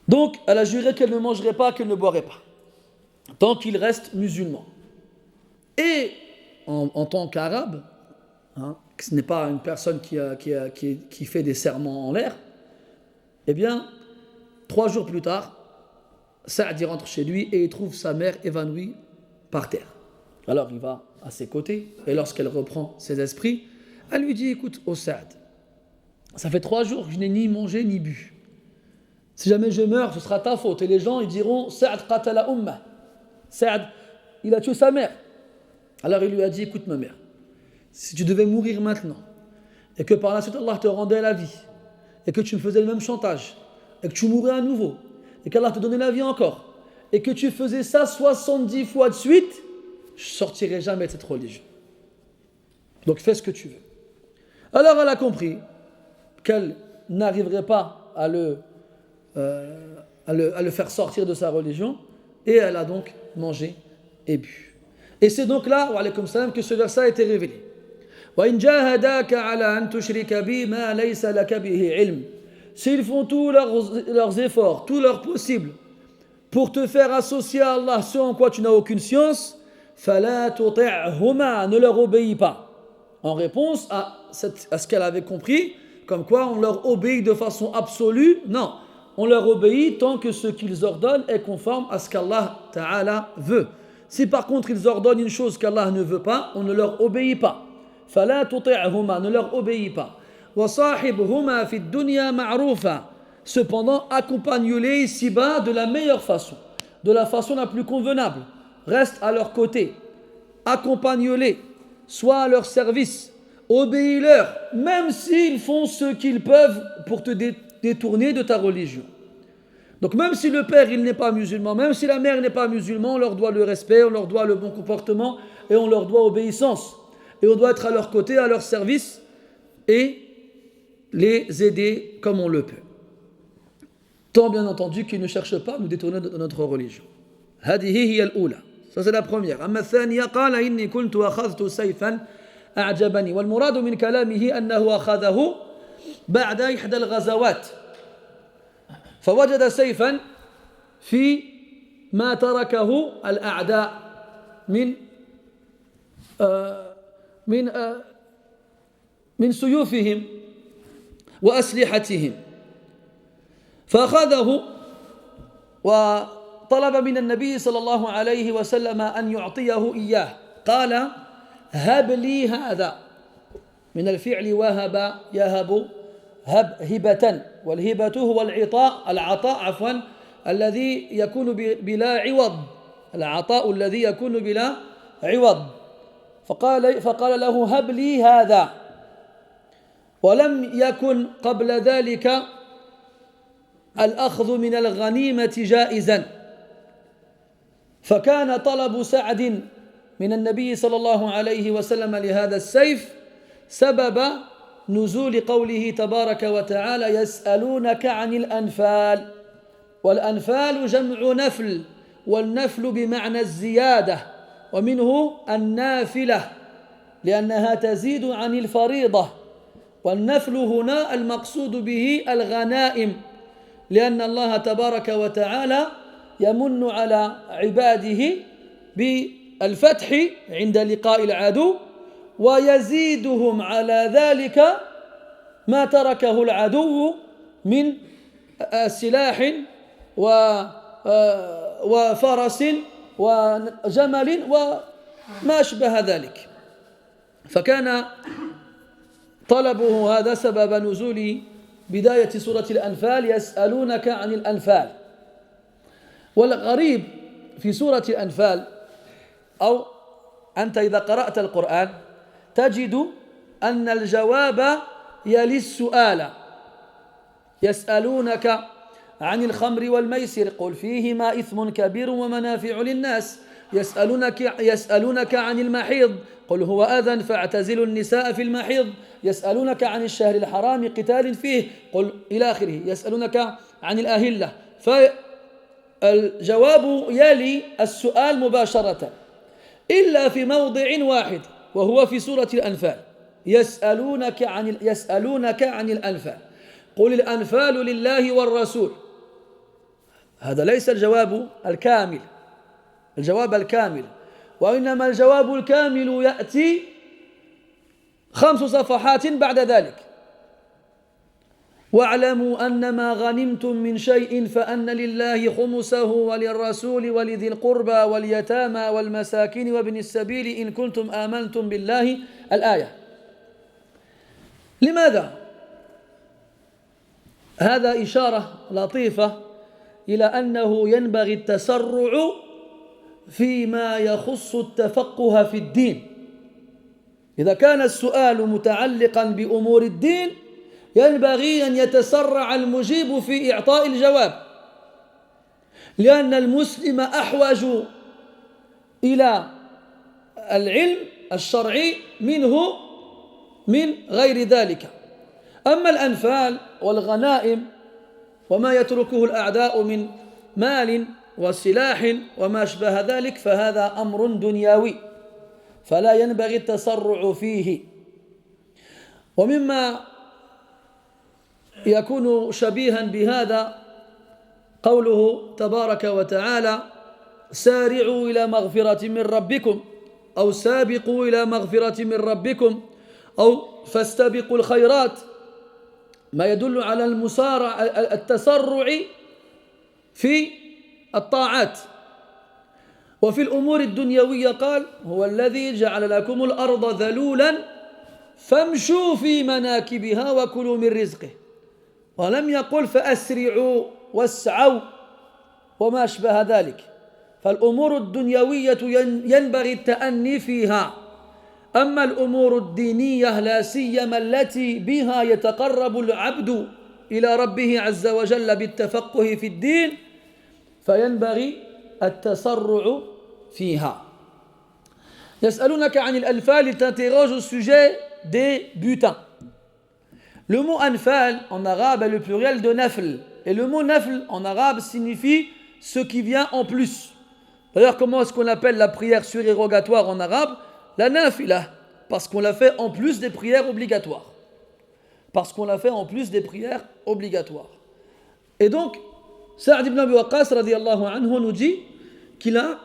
Donc, elle a juré qu'elle ne mangerait pas, qu'elle ne boirait pas, tant qu'il reste musulman. Et en tant qu'arabe, ce n'est pas une personne qui fait des serments en l'air, eh bien, 3 jours plus tard, Saad rentre chez lui et il trouve sa mère évanouie par terre. Alors il va à ses côtés et lorsqu'elle reprend ses esprits, elle lui dit, écoute, Saad, ça fait 3 jours que je n'ai ni mangé ni bu. Si jamais je meurs, ce sera ta faute. Et les gens, ils diront, Saad qatala umma. Saad, il a tué sa mère. Alors il lui a dit, écoute ma mère, si tu devais mourir maintenant, et que par la suite Allah te rendait la vie, et que tu me faisais le même chantage, et que tu mourrais à nouveau, et qu'Allah te donnait la vie encore, et que tu faisais ça 70 fois de suite, je ne sortirai jamais de cette religion. Donc fais ce que tu veux. Alors elle a compris qu'elle n'arriverait pas à le faire sortir de sa religion, et elle a donc mangé et bu. Et c'est donc là, wa alaykoum salam, que ce verset a été révélé. وَإِنْ جَاهَدَاكَ عَلَىٰ أَنْ تُشْرِكَ بِي مَا لَيْسَ لَكَ بِهِ عِلْمٍ. S'ils font tous leurs efforts, tout leur possible, pour te faire associer à Allah ce en quoi tu n'as aucune science, فَلَا تُطِعْهُمَا, ne leur obéis pas. En réponse à ce qu'elle avait compris, comme quoi on leur obéit de façon absolue, non. On leur obéit tant que ce qu'ils ordonnent est conforme à ce qu'Allah Ta'ala veut. Si par contre ils ordonnent une chose qu'Allah ne veut pas, on ne leur obéit pas. فَلَا تُطِعْهُمَا, ne leur obéis pas. وَصَاحِبْهُمَا فِي الدُّنْيَا مَعْرُوفًا. Cependant, accompagne-les ici-bas de la meilleure façon, de la façon la plus convenable. Reste à leur côté, accompagne-les, sois à leur service, obéis-leur, même s'ils font ce qu'ils peuvent pour te détourner de ta religion. Donc même si le père il n'est pas musulman, même si la mère n'est pas musulman, on leur doit le respect, on leur doit le bon comportement et on leur doit obéissance. Et on doit être à leur côté, à leur service et les aider comme on le peut. Tant bien entendu qu'ils ne cherchent pas à nous détourner de notre religion. هذه هي الأولى. Ça c'est la première. أما الثانية قال إني كنت أخذت سيفا أعجبني والمراد من كلامه أنه أخذه بعد إحدى الغزوات فوجد سيفا في ما تركه الأعداء من سيوفهم وأسلحتهم فأخذه وطلب من النبي صلى الله عليه وسلم أن يعطيه إياه قال هب لي هذا من الفعل وهب يهب هبة والهبة هو العطاء الذي يكون بلا عوض العطاء الذي يكون بلا عوض فقال له هب لي هذا ولم يكن قبل ذلك الأخذ من الغنيمة جائزا فكان طلب سعد من النبي صلى الله عليه وسلم لهذا السيف سبب نزول قوله تبارك وتعالى يسألونك عن الأنفال والأنفال جمع نفل والنفل بمعنى الزيادة ومنه النافلة لأنها تزيد عن الفريضة والنفل هنا المقصود به الغنائم لأن الله تبارك وتعالى يمن على عباده بالفتح عند لقاء العدو ويزيدهم على ذلك ما تركه العدو من سلاح وفرس وجمل وما أشبه ذلك فكان طلبه هذا سبب نزول بداية سورة الأنفال يسألونك عن الأنفال والغريب في سورة الأنفال أو أنت إذا قرأت القرآن تجد أن الجواب يلي السؤال يسألونك عن الخمر والميسر قل فيهما إثم كبير ومنافع للناس يسألونك عن المحيض قل هو أذى فاعتزلوا النساء في المحيض يسألونك عن الشهر الحرام قتال فيه قل إلى آخره يسألونك عن الأهلة فالجواب يلي السؤال مباشرة إلا في موضع واحد وهو في سورة الأنفال يسألونك عن الأنفال قل الأنفال لله والرسول هذا ليس الجواب الكامل وإنما الجواب الكامل يأتي 5 صفحات بعد ذلك واعلموا أن ما غنمتم من شيء فأن لله خمسه وللرسول ولذي القربى واليتامى والمساكين وابن السبيل إن كنتم آمنتم بالله الآية. لماذا؟ هذا إشارة لطيفة إلى أنه ينبغي التسرع فيما يخص التفقه في الدين. إذا كان السؤال متعلقا بأمور الدين ينبغي أن يتسرع المجيب في إعطاء الجواب لأن المسلم أحوج إلى العلم الشرعي منه من غير ذلك. أما الأنفال والغنائم وما يتركه الأعداء من مال وسلاح وما أشبه ذلك فهذا أمر دنيوي فلا ينبغي التسرع فيه. ومما يكون شبيها بهذا قوله تبارك وتعالى سارعوا إلى مغفرة من ربكم أو سابقوا إلى مغفرة من ربكم أو فاستبقوا الخيرات ما يدل على التسرع في الطاعات. وفي الأمور الدنيوية قال هو الذي جعل لكم الأرض ذلولا فامشوا في مناكبها وكلوا من رزقه ولم يقل فأسرعوا واسعوا وما أشبه ذلك. فالأمور الدنيوية ينبغي التأني فيها. أما الأمور الدينية لا سيما التي بها يتقرب العبد إلى ربه عز وجل بالتفقه في الدين فينبغي التسرع فيها. يسألونك عن الأنفال ils t'interrogent au sujet des butins. Le mot anfal en arabe est le pluriel de nafl et le mot nafl en arabe signifie ce qui vient en plus. D'ailleurs, comment est-ce qu'on appelle la prière surérogatoire en arabe? La nafila, parce qu'on la fait en plus des prières obligatoires. Et donc, Sa'd ibn Abi Waqqas radiyallahu anhu nous dit qu'il a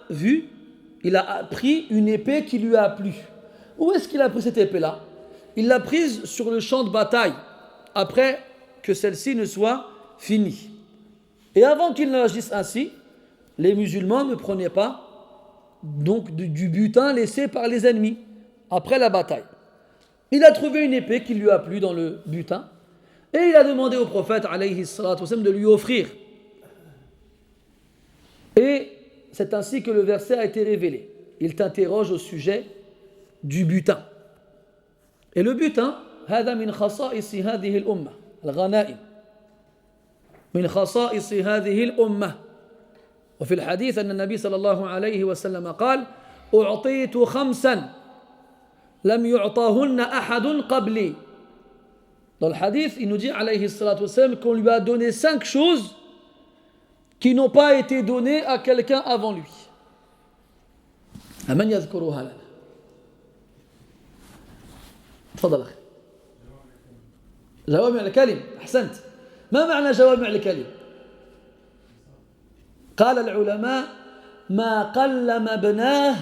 pris une épée qui lui a plu. Où est-ce qu'il a pris cette épée-là? Il l'a prise sur le champ de bataille, après que celle-ci ne soit finie. Et avant qu'il n'agisse ainsi, les musulmans ne prenaient pas donc du butin laissé par les ennemis après la bataille. Il a trouvé une épée qui lui a plu dans le butin et il a demandé au prophète alayhi salatu wasallam de lui offrir. Et c'est ainsi que le verset a été révélé. Il t'interroge au sujet du butin. Et le butin, هذا من خصائص هذه الأمة الغنائم من خصائص هذه الأمة. وفي الحديث أن النبي صلى الله عليه وسلم قال أعطيت 5 لم يعطاهن أحد قبلي. Dans le hadith, il nous dit alayhi salatu wasallam qu'on lui a donné 5 choses qui n'ont pas été données à quelqu'un avant lui. أمن يذكرها لنا؟ تفضل أخي. جوامع الكلم. أحسنت. ما معنى جوامع الكلم؟ قال العلماء ما قل مبناه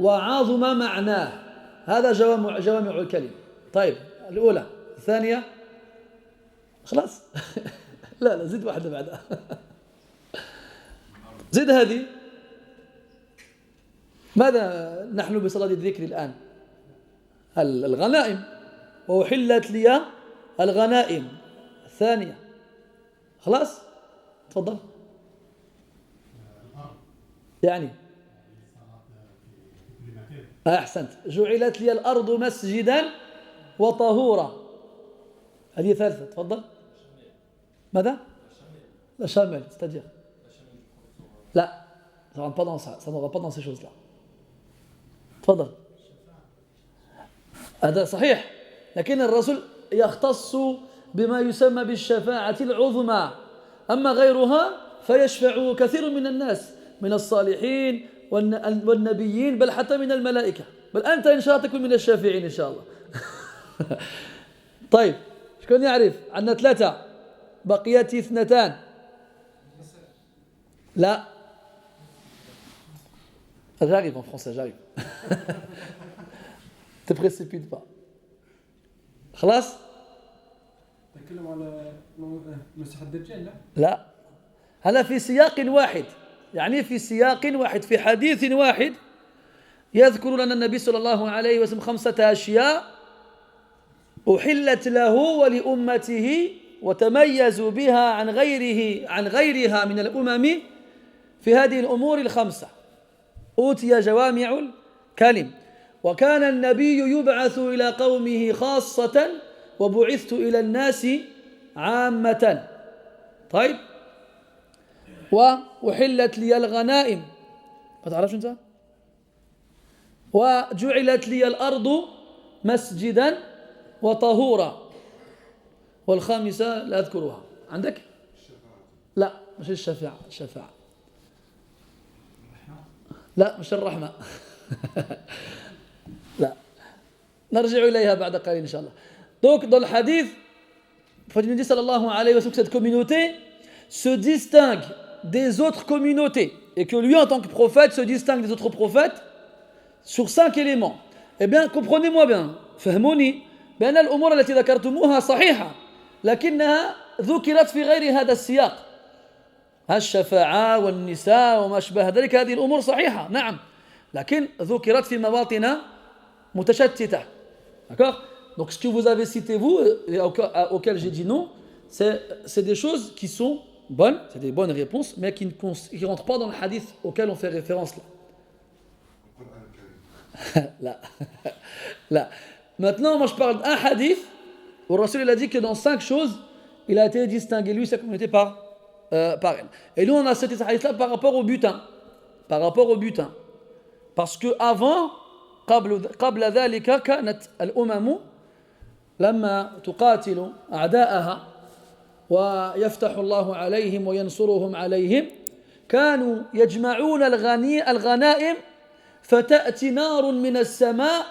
وعظم معناه. هذا جوامع الكلم. طيب الأولى. الثانية خلاص. لا زد واحدة بعدها. زد هذه. ماذا نحن بصدد الذكر الآن؟ الغنائم. وأحلت لي الغنائم. الثانية خلاص تفضل. يعني أحسنت. جعلت لي الأرض مسجدا وطهورا. هذه ثالثة. تفضل. ماذا؟ لا شامل. استجر. لا Ça ne rentre pas dans ça. Ça ne rentre pas dans ces choses-là. تفضل. هذا صحيح. لكن الرسول يختص بما يسمى بالشفاعة العظمى. أما غيرها فيشفع كثير من الناس من الصالحين والنبيين بل حتى من الملائكة. بل أنت إن شاء الله تكون من الشافعين إن شاء الله. طيب شكون يعرف؟ عندنا 3 بقيت 2. لا j'arrive en français j'arrive. te précipite pas. خلاص؟ تكلم على مسح الدجال لا؟ لا هذا في سياق واحد يعني في سياق واحد في حديث واحد يذكر لنا النبي صلى الله عليه وسلم 5 أشياء أحلت له ولأمته وتميزوا بها عن غيرها من الأمم في هذه الأمور ال5 أوتي جوامع الكلم وكان النبي يبعث إلى قومه خاصة وبعثت إلى الناس عامة. طيب وأحلت لي الغنائم ما تعرفش أنت وجعلت لي الأرض مسجدا وطهورا والخامسة لا أذكرها عندك؟ لا مش الشفاعة لا مش الرحمة لا نرجع إليها بعد قليل إن شاء الله. Donc dans le hadith il dit sallallahu alayhi wa sallam que cette communauté se distingue des autres communautés et que lui en tant que prophète se distingue des autres prophètes sur 5 éléments. Eh bien comprenez-moi bien فهموني بأن الأمور التي ذكرتموها صحيحة لكنها ذكرت في غير هذا السياق. الشفاعة والنساء وما أشبه ذلك هذه الأمور صحيحة نعم لكن ذكرت في مواطن متشتتة. D'accord? Donc ce que vous avez cité vous et auquel j'ai dit non, c'est des choses qui sont bonnes, c'est des bonnes réponses, mais qui ne rentrent pas dans le hadith auquel on fait référence là. Là. Là. Maintenant, moi je parle d'un hadith où le Rasul a dit que dans 5 choses, il a été distingué lui et sa communauté par elle. Et nous on a cité ce hadith là par rapport au butin. Parce que avant قبل ذلك كانت الأمم لما تقاتل أعداءها ويفتح الله عليهم وينصرهم عليهم كانوا يجمعون الغنائم فتأتي نار من السماء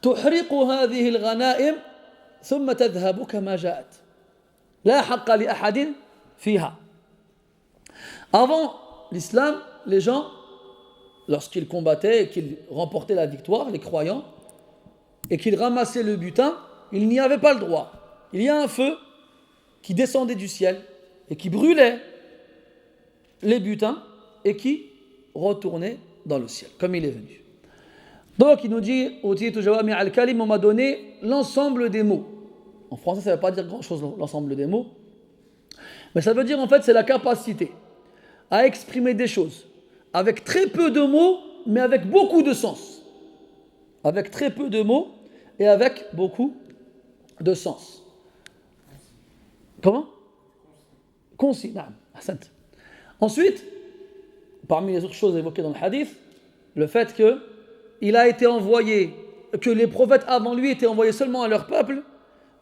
تحرق هذه الغنائم ثم تذهب كما جاءت لا حق لأحد فيها. Avant l'islam, les gens lorsqu'ils combattaient et qu'ils remportaient la victoire, les croyants, et qu'ils ramassaient le butin, ils n'y avaient pas le droit. Il y a un feu qui descendait du ciel et qui brûlait les butins et qui retournait dans le ciel, comme il est venu. Donc il nous dit, on m'a donné l'ensemble des mots. En français, ça ne veut pas dire grand-chose, l'ensemble des mots. Mais ça veut dire, en fait, c'est la capacité à exprimer des choses avec très peu de mots, mais avec beaucoup de sens. Avec très peu de mots et avec beaucoup de sens. Comment? Concis, naam, ahsant. Ensuite, parmi les autres choses évoquées dans le hadith, le fait qu'il a été envoyé, que les prophètes avant lui étaient envoyés seulement à leur peuple,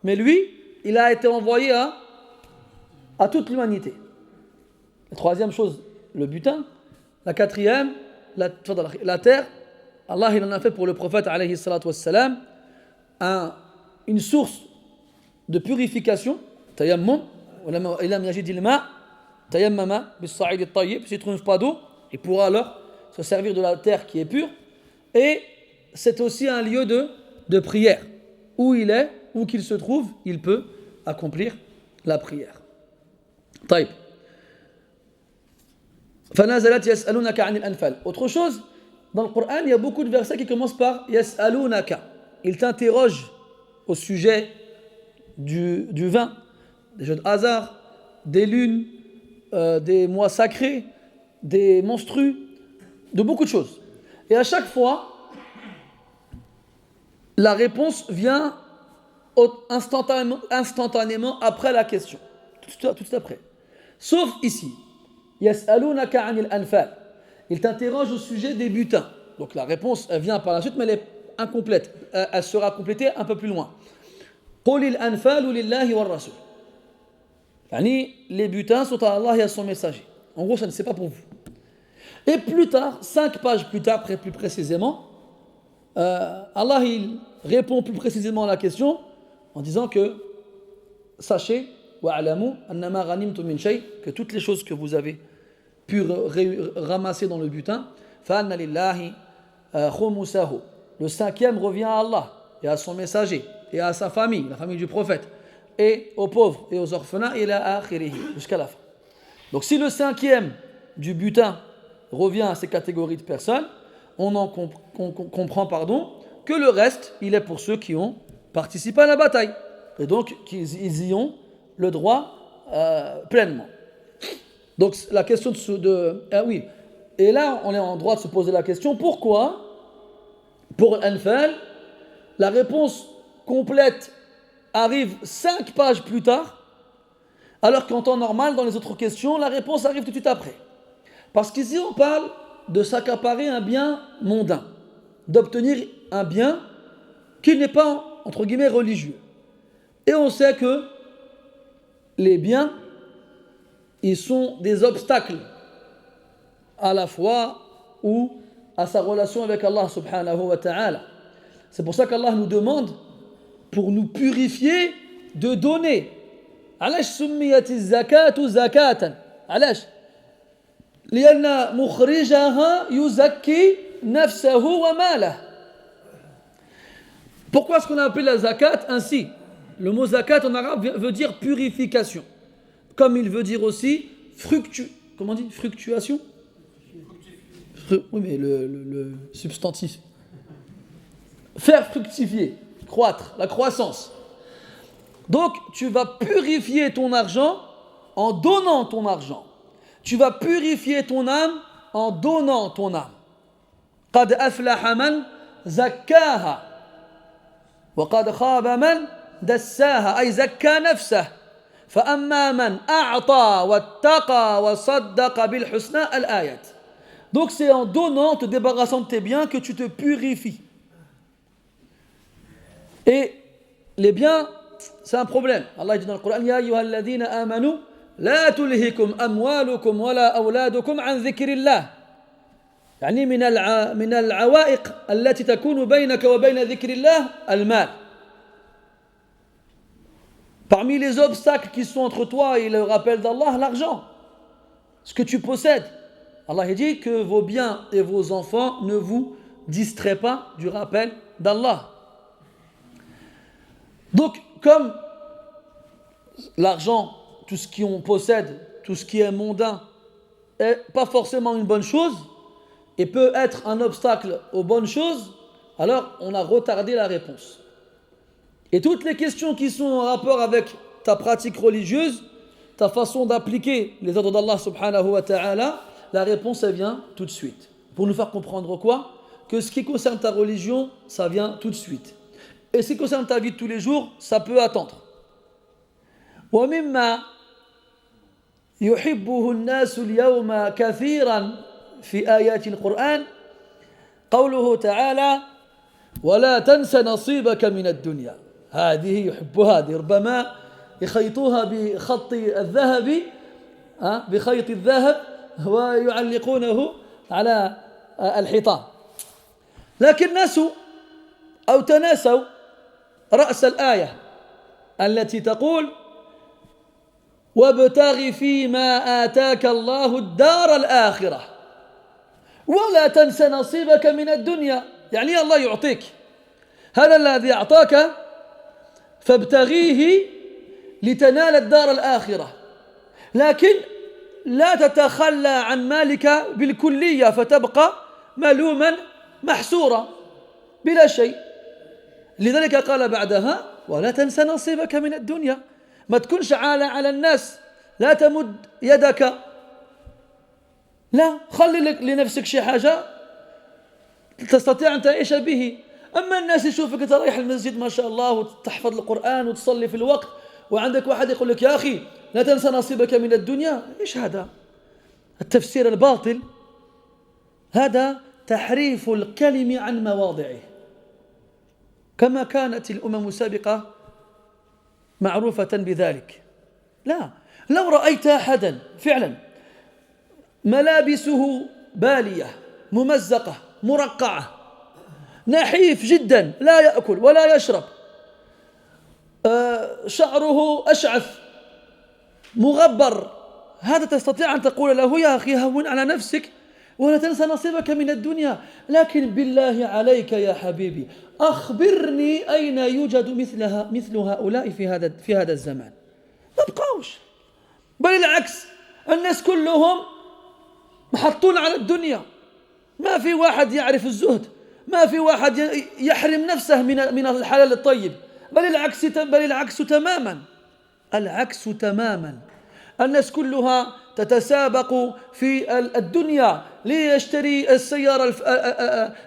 mais lui, il a été envoyé à toute l'humanité. La troisième chose, le butin. La quatrième, la terre. Allah il en a fait pour le prophète alayhi salatu wassalam une source de purification. Tayammum. Ilam yajid il-ma. Tayammama bis-sa'id at-tayyib. S'il ne trouve pas d'eau, il pourra alors se servir de la terre qui est pure. Et c'est aussi un lieu de prière. Où il est, où qu'il se trouve, il peut accomplir la prière. طيب. فنزلت يسألونك عن الأنفال. Autre chose, dans le Coran, il y a beaucoup de versets qui commencent par يسألونك. Ils t'interrogent au sujet du vin, des jeux de hasard, des lunes, des mois sacrés, des menstrues, de beaucoup de choses. Et à chaque fois, la réponse vient instantanément après la question. Tout de suite après. Sauf ici. يسألونك عن الأنفال. il t'interroge au sujet des butins. Donc la réponse elle vient par la suite, mais elle est incomplète. Elle sera complétée un peu plus loin. قُلِ الْأَنْفَالُ لِلَّهِ وَالرَّسُولِ. Les butins sont à Allah et à son messager. En gros, ça ne c'est pas pour vous. Et plus tard, 5 pages plus tard, plus précisément, Allah il répond plus précisément à la question en disant que sachez وَعْلَمُوا أَنَّمَا غَنِمْتُم مِّن شَيْءٍ, que toutes les choses que vous avez pu ramasser dans le butin, فَأَنَّ لِلَّهِ خُمُسَهُ. Le 5e revient à Allah et à son messager et à sa famille, la famille du prophète, et aux pauvres et aux orphelins, et jusqu'à la fin. Donc si le 5e du butin revient à ces catégories de personnes, on en comprend que le reste, il est pour ceux qui ont participé à la bataille, et donc qu'ils y ont le droit pleinement. Donc la question oui, et là on est en droit de se poser la question, pourquoi pour l'Anfal la réponse complète arrive 5 pages plus tard, alors qu'en temps normal, dans les autres questions, la réponse arrive tout de suite après. Parce qu'ici, on parle de s'accaparer un bien mondain, d'obtenir un bien qui n'est pas, entre guillemets, religieux. Et on sait que les biens, ils sont des obstacles à la foi ou à sa relation avec Allah subhanahu wa ta'ala. C'est pour ça qu'Allah nous demande, pour nous purifier, de donner. علاش سميت الزكاة زكاة؟ علاش؟ لأن مخرجها يزكي نفسه وماله. Pourquoi est-ce qu'on a appelé la zakat ainsi? Le mot zakat en arabe veut dire purification, comme il veut dire aussi comment on dit? Fructuation? Oui, mais le substantif. Faire fructifier, croître, la croissance. Donc, tu vas purifier ton argent en donnant ton argent. Tu vas purifier ton âme en donnant ton âme. قَدْ أَفْلَحَ مَنْ زَكَّاهَا وَقَدْ خَابَ مَنْ دَسَّاهَا أي زكى نفسه فأما من أعطى واتقى وصدق بالحسنى الآيات. Donc c'est en donnant, te débarrassant de tes biens que tu te purifies. Et les biens, c'est un problème. Allah dit dans le Coran: Ya ayyuhalladhina amanu la tulhikum amwalukum wala awladukum an dhikrillah. يعني من العوائق التي تكون بينك وبين ذكر الله المال. Parmi les obstacles qui sont entre toi et le rappel d'Allah, l'argent, ce que tu possèdes. Allah dit que vos biens et vos enfants ne vous distraient pas du rappel d'Allah. Donc, comme l'argent, tout ce qu'on possède, tout ce qui est mondain, n'est pas forcément une bonne chose et peut être un obstacle aux bonnes choses, alors on a retardé la réponse. Et toutes les questions qui sont en rapport avec ta pratique religieuse, ta façon d'appliquer les ordres d'Allah subhanahu wa ta'ala, la réponse elle vient tout de suite. Pour nous faire comprendre quoi? Que ce qui concerne ta religion, ça vient tout de suite. Et ce qui concerne ta vie de tous les jours, ça peut attendre. ومما يحبه الناس اليوم كثيرا في آيات القرآن قوله تعالى ولا تنس نصيبك من الدنيا. هذه يحبها، ربما يخيطوها بخط الذهب بخيط الذهب ويعلقونه على الحيطان، لكن الناس أو تناسوا رأس الآية التي تقول وابتغ فيما آتاك الله الدار الآخرة ولا تنس نصيبك من الدنيا. يعني الله يعطيك هذا الذي أعطاك فابتغيه لتنال الدار الآخرة، لكن لا تتخلى عن مالك بالكلية فتبقى ملوما محسورا بلا شيء. لذلك قال بعدها ولا تنس نصيبك من الدنيا. ما تكونش عالة على الناس، لا تمد يدك، لا، خلي لنفسك شي حاجة تستطيع أن تعيش به. أما الناس يشوفك أنت رايح المسجد ما شاء الله وتحفظ القرآن وتصلي في الوقت، وعندك واحد يقول لك يا أخي لا تنسى نصيبك من الدنيا. إيش هذا التفسير الباطل هذا تحريف الكلم عن مواضعه كما كانت الأمم السابقة معروفة بذلك. لا، لو رأيت أحدا فعلا ملابسه بالية ممزقة مرقعة نحيف جدا لا يأكل ولا يشرب شعره أشعث مغبر، هذا تستطيع أن تقول له يا أخي هون على نفسك ولا تنسى نصيبك من الدنيا، لكن بالله عليك يا حبيبي أخبرني أين يوجد مثل هؤلاء في هذا الزمان؟ ما بقاوش، بل العكس، الناس كلهم محطون على الدنيا، ما في واحد يعرف الزهد، ما في واحد يحرم نفسه من الحلال الطيب، بل العكس تماما، العكس تماما. الناس كلها تتسابق في الدنيا ليشتري السيارة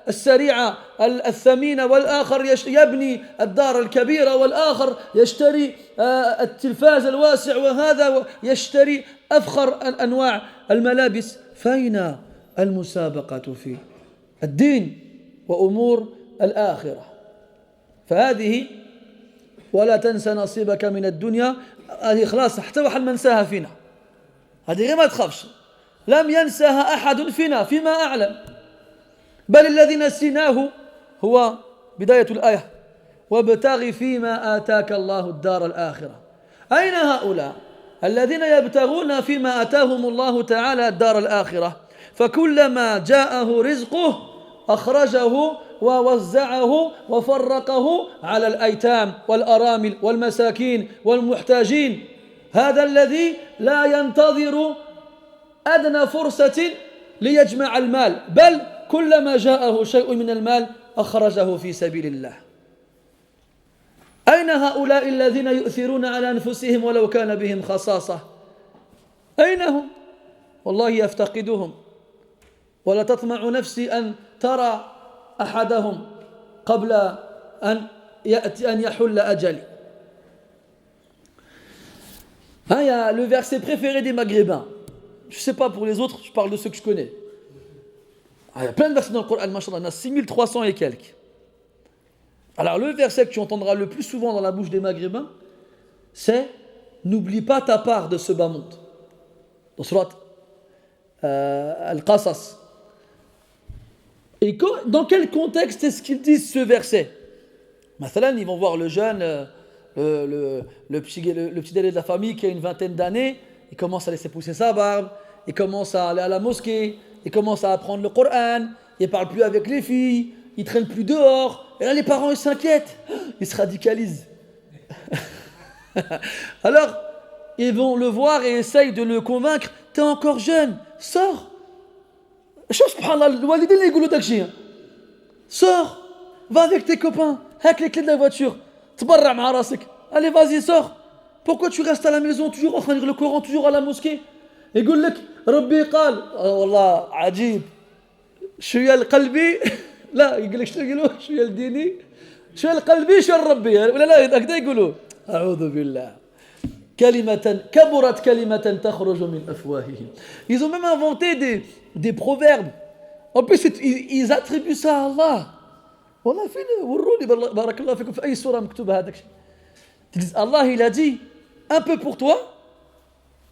السريعة الثمينة، والآخر يبني الدار الكبيرة، والآخر يشتري التلفاز الواسع، وهذا يشتري أفخر أنواع الملابس. فأين المسابقة في الدين وأمور الآخرة؟ فهذه ولا تنسى نصيبك من الدنيا، هذه خلاص حتى واحد ما نساها فينا، هذه غير ما تخافش، لم ينساها أحد فينا فيما أعلم، بل الذي نسيناه هو بداية الآية وابتغ فيما آتاك الله الدار الآخرة. أين هؤلاء الذين يبتغون فيما آتاهم الله تعالى الدار الآخرة؟ فكلما جاءه رزقه أخرجه ووزعه وفرقه على الأيتام والأرامل والمساكين والمحتاجين. هذا الذي لا ينتظر أدنى فرصة ليجمع المال، بل كلما جاءه شيء من المال أخرجه في سبيل الله. أين هؤلاء الذين يؤثرون على أنفسهم ولو كان بهم خصاصة؟ أين هم؟ والله يفتقدهم، ولا تطمع نفسي أن ترى أحدهم قبل أن يحل أجلي. Il y a le verset préféré des Maghrébins. Je ne sais pas pour les autres, je parle de ceux que je connais. Il y a plein de versets dans le Coran, machallah, il y en a 6300 et quelques. Alors le verset que tu entendras le plus souvent dans la bouche des Maghrébins, c'est « N'oublie pas ta part de ce bas monde ». Dans surat Al-Qasas. Et dans quel contexte est-ce qu'ils disent ce verset? Mathalan, ils vont voir le jeune, le petit délai de la famille qui a une vingtaine d'années, il commence à laisser pousser sa barbe, il commence à aller à la mosquée, il commence à apprendre le Coran, il ne parle plus avec les filles, il ne traîne plus dehors, et là les parents ils s'inquiètent, ils se radicalisent. Alors, ils vont le voir et essayent de le convaincre, t'es encore jeune, sors. Sors, va avec tes copains, avec les clés de la voiture, allez vas-y sors. Pourquoi tu restes à la maison toujours en train de lire le Coran, toujours à la mosquée? يقول لك ربي قال والله عجيب شويه القلبي لا يقول لك شنو يقولوا شويه الديني شويه القلبي شويه الربي ولا لا هكذا يقولوا اعوذ بالله كلمة كبرت كلمة تخرج من أفواههم. Ils ont même inventé des proverbes. En plus ils attribuent ça à Allah. والله فين وروني بارك الله فيكم في أي سورة مكتوبة هذاك الشيء. Ils disent Allah il a dit un peu pour toi,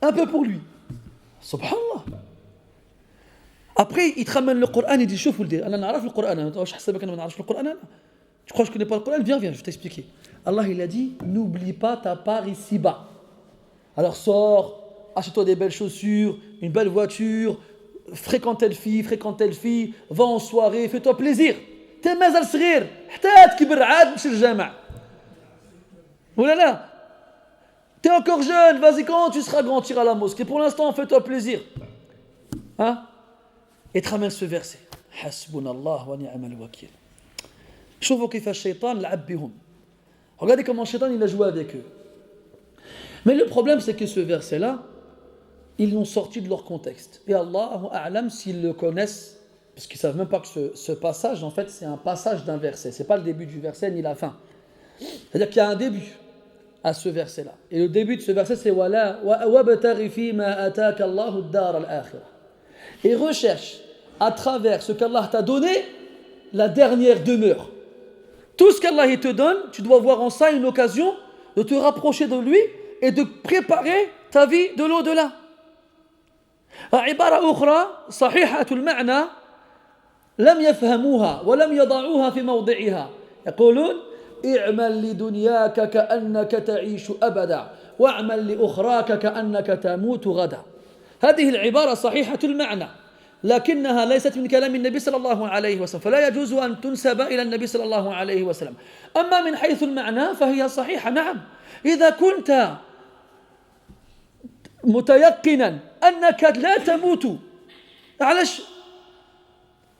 un peu pour lui. Subhanallah. Après il te ramène le Coran, il dit شوف ولدي أنا نعرف القرآن أنا واش حسبك أنا ما نعرفش القرآن أنا. Tu crois que je connais pas le Coran? Viens je vais t'expliquer. Allah il a dit n'oublie pas ta part ici-bas. Alors sors, achète-toi des belles chaussures, une belle voiture, fréquente telle fille, va en soirée, fais-toi plaisir. T'es مازال صغير حتى تكبر عاد مشي للجامع. ولا لا t'es encore jeune, vas-y quand tu seras grand, tu iras à la mosquée. Pour l'instant, fais-toi plaisir. Hein? Et te ramène ce verset. Hasbunallah wa ni'mal wakil. شوفوا كيف الشيطان لعب بهم. Regardez comment le shaitan il a joué avec eux. Mais le problème c'est que ce verset-là, ils l'ont sorti de leur contexte. Et Allahu a'lam s'ils le connaissent, parce qu'ils ne savent même pas que ce passage, en fait, c'est un passage d'un verset. Ce n'est pas le début du verset ni la fin. C'est-à-dire qu'il y a un début à ce verset-là. Et le début de ce verset, c'est وَابْتَغِ فِي مَا أَتَاكَ اللَّهُ الدَّارَ الْآخِرَةَ. Et recherche à travers ce qu'Allah t'a donné la dernière demeure. Tout ce qu'Allah te donne, tu dois voir en ça une occasion de te rapprocher de lui et de préparer ta vie de l'au-delà. عبارة أخرى صحيحة المعنى لم يفهموها ولم يضعوها في موضعها يقولون اعمل لدنياك كأنك تعيش أبدا واعمل لأخراك كأنك تموت غدا. هذه العبارة صحيحة المعنى لكنها ليست من كلام النبي صلى الله عليه وسلم فلا يجوز أن تنسب إلى النبي صلى الله عليه وسلم. أما من حيث المعنى فهي صحيحة. نعم، إذا كنت متيقنا أنك لا تموت علاش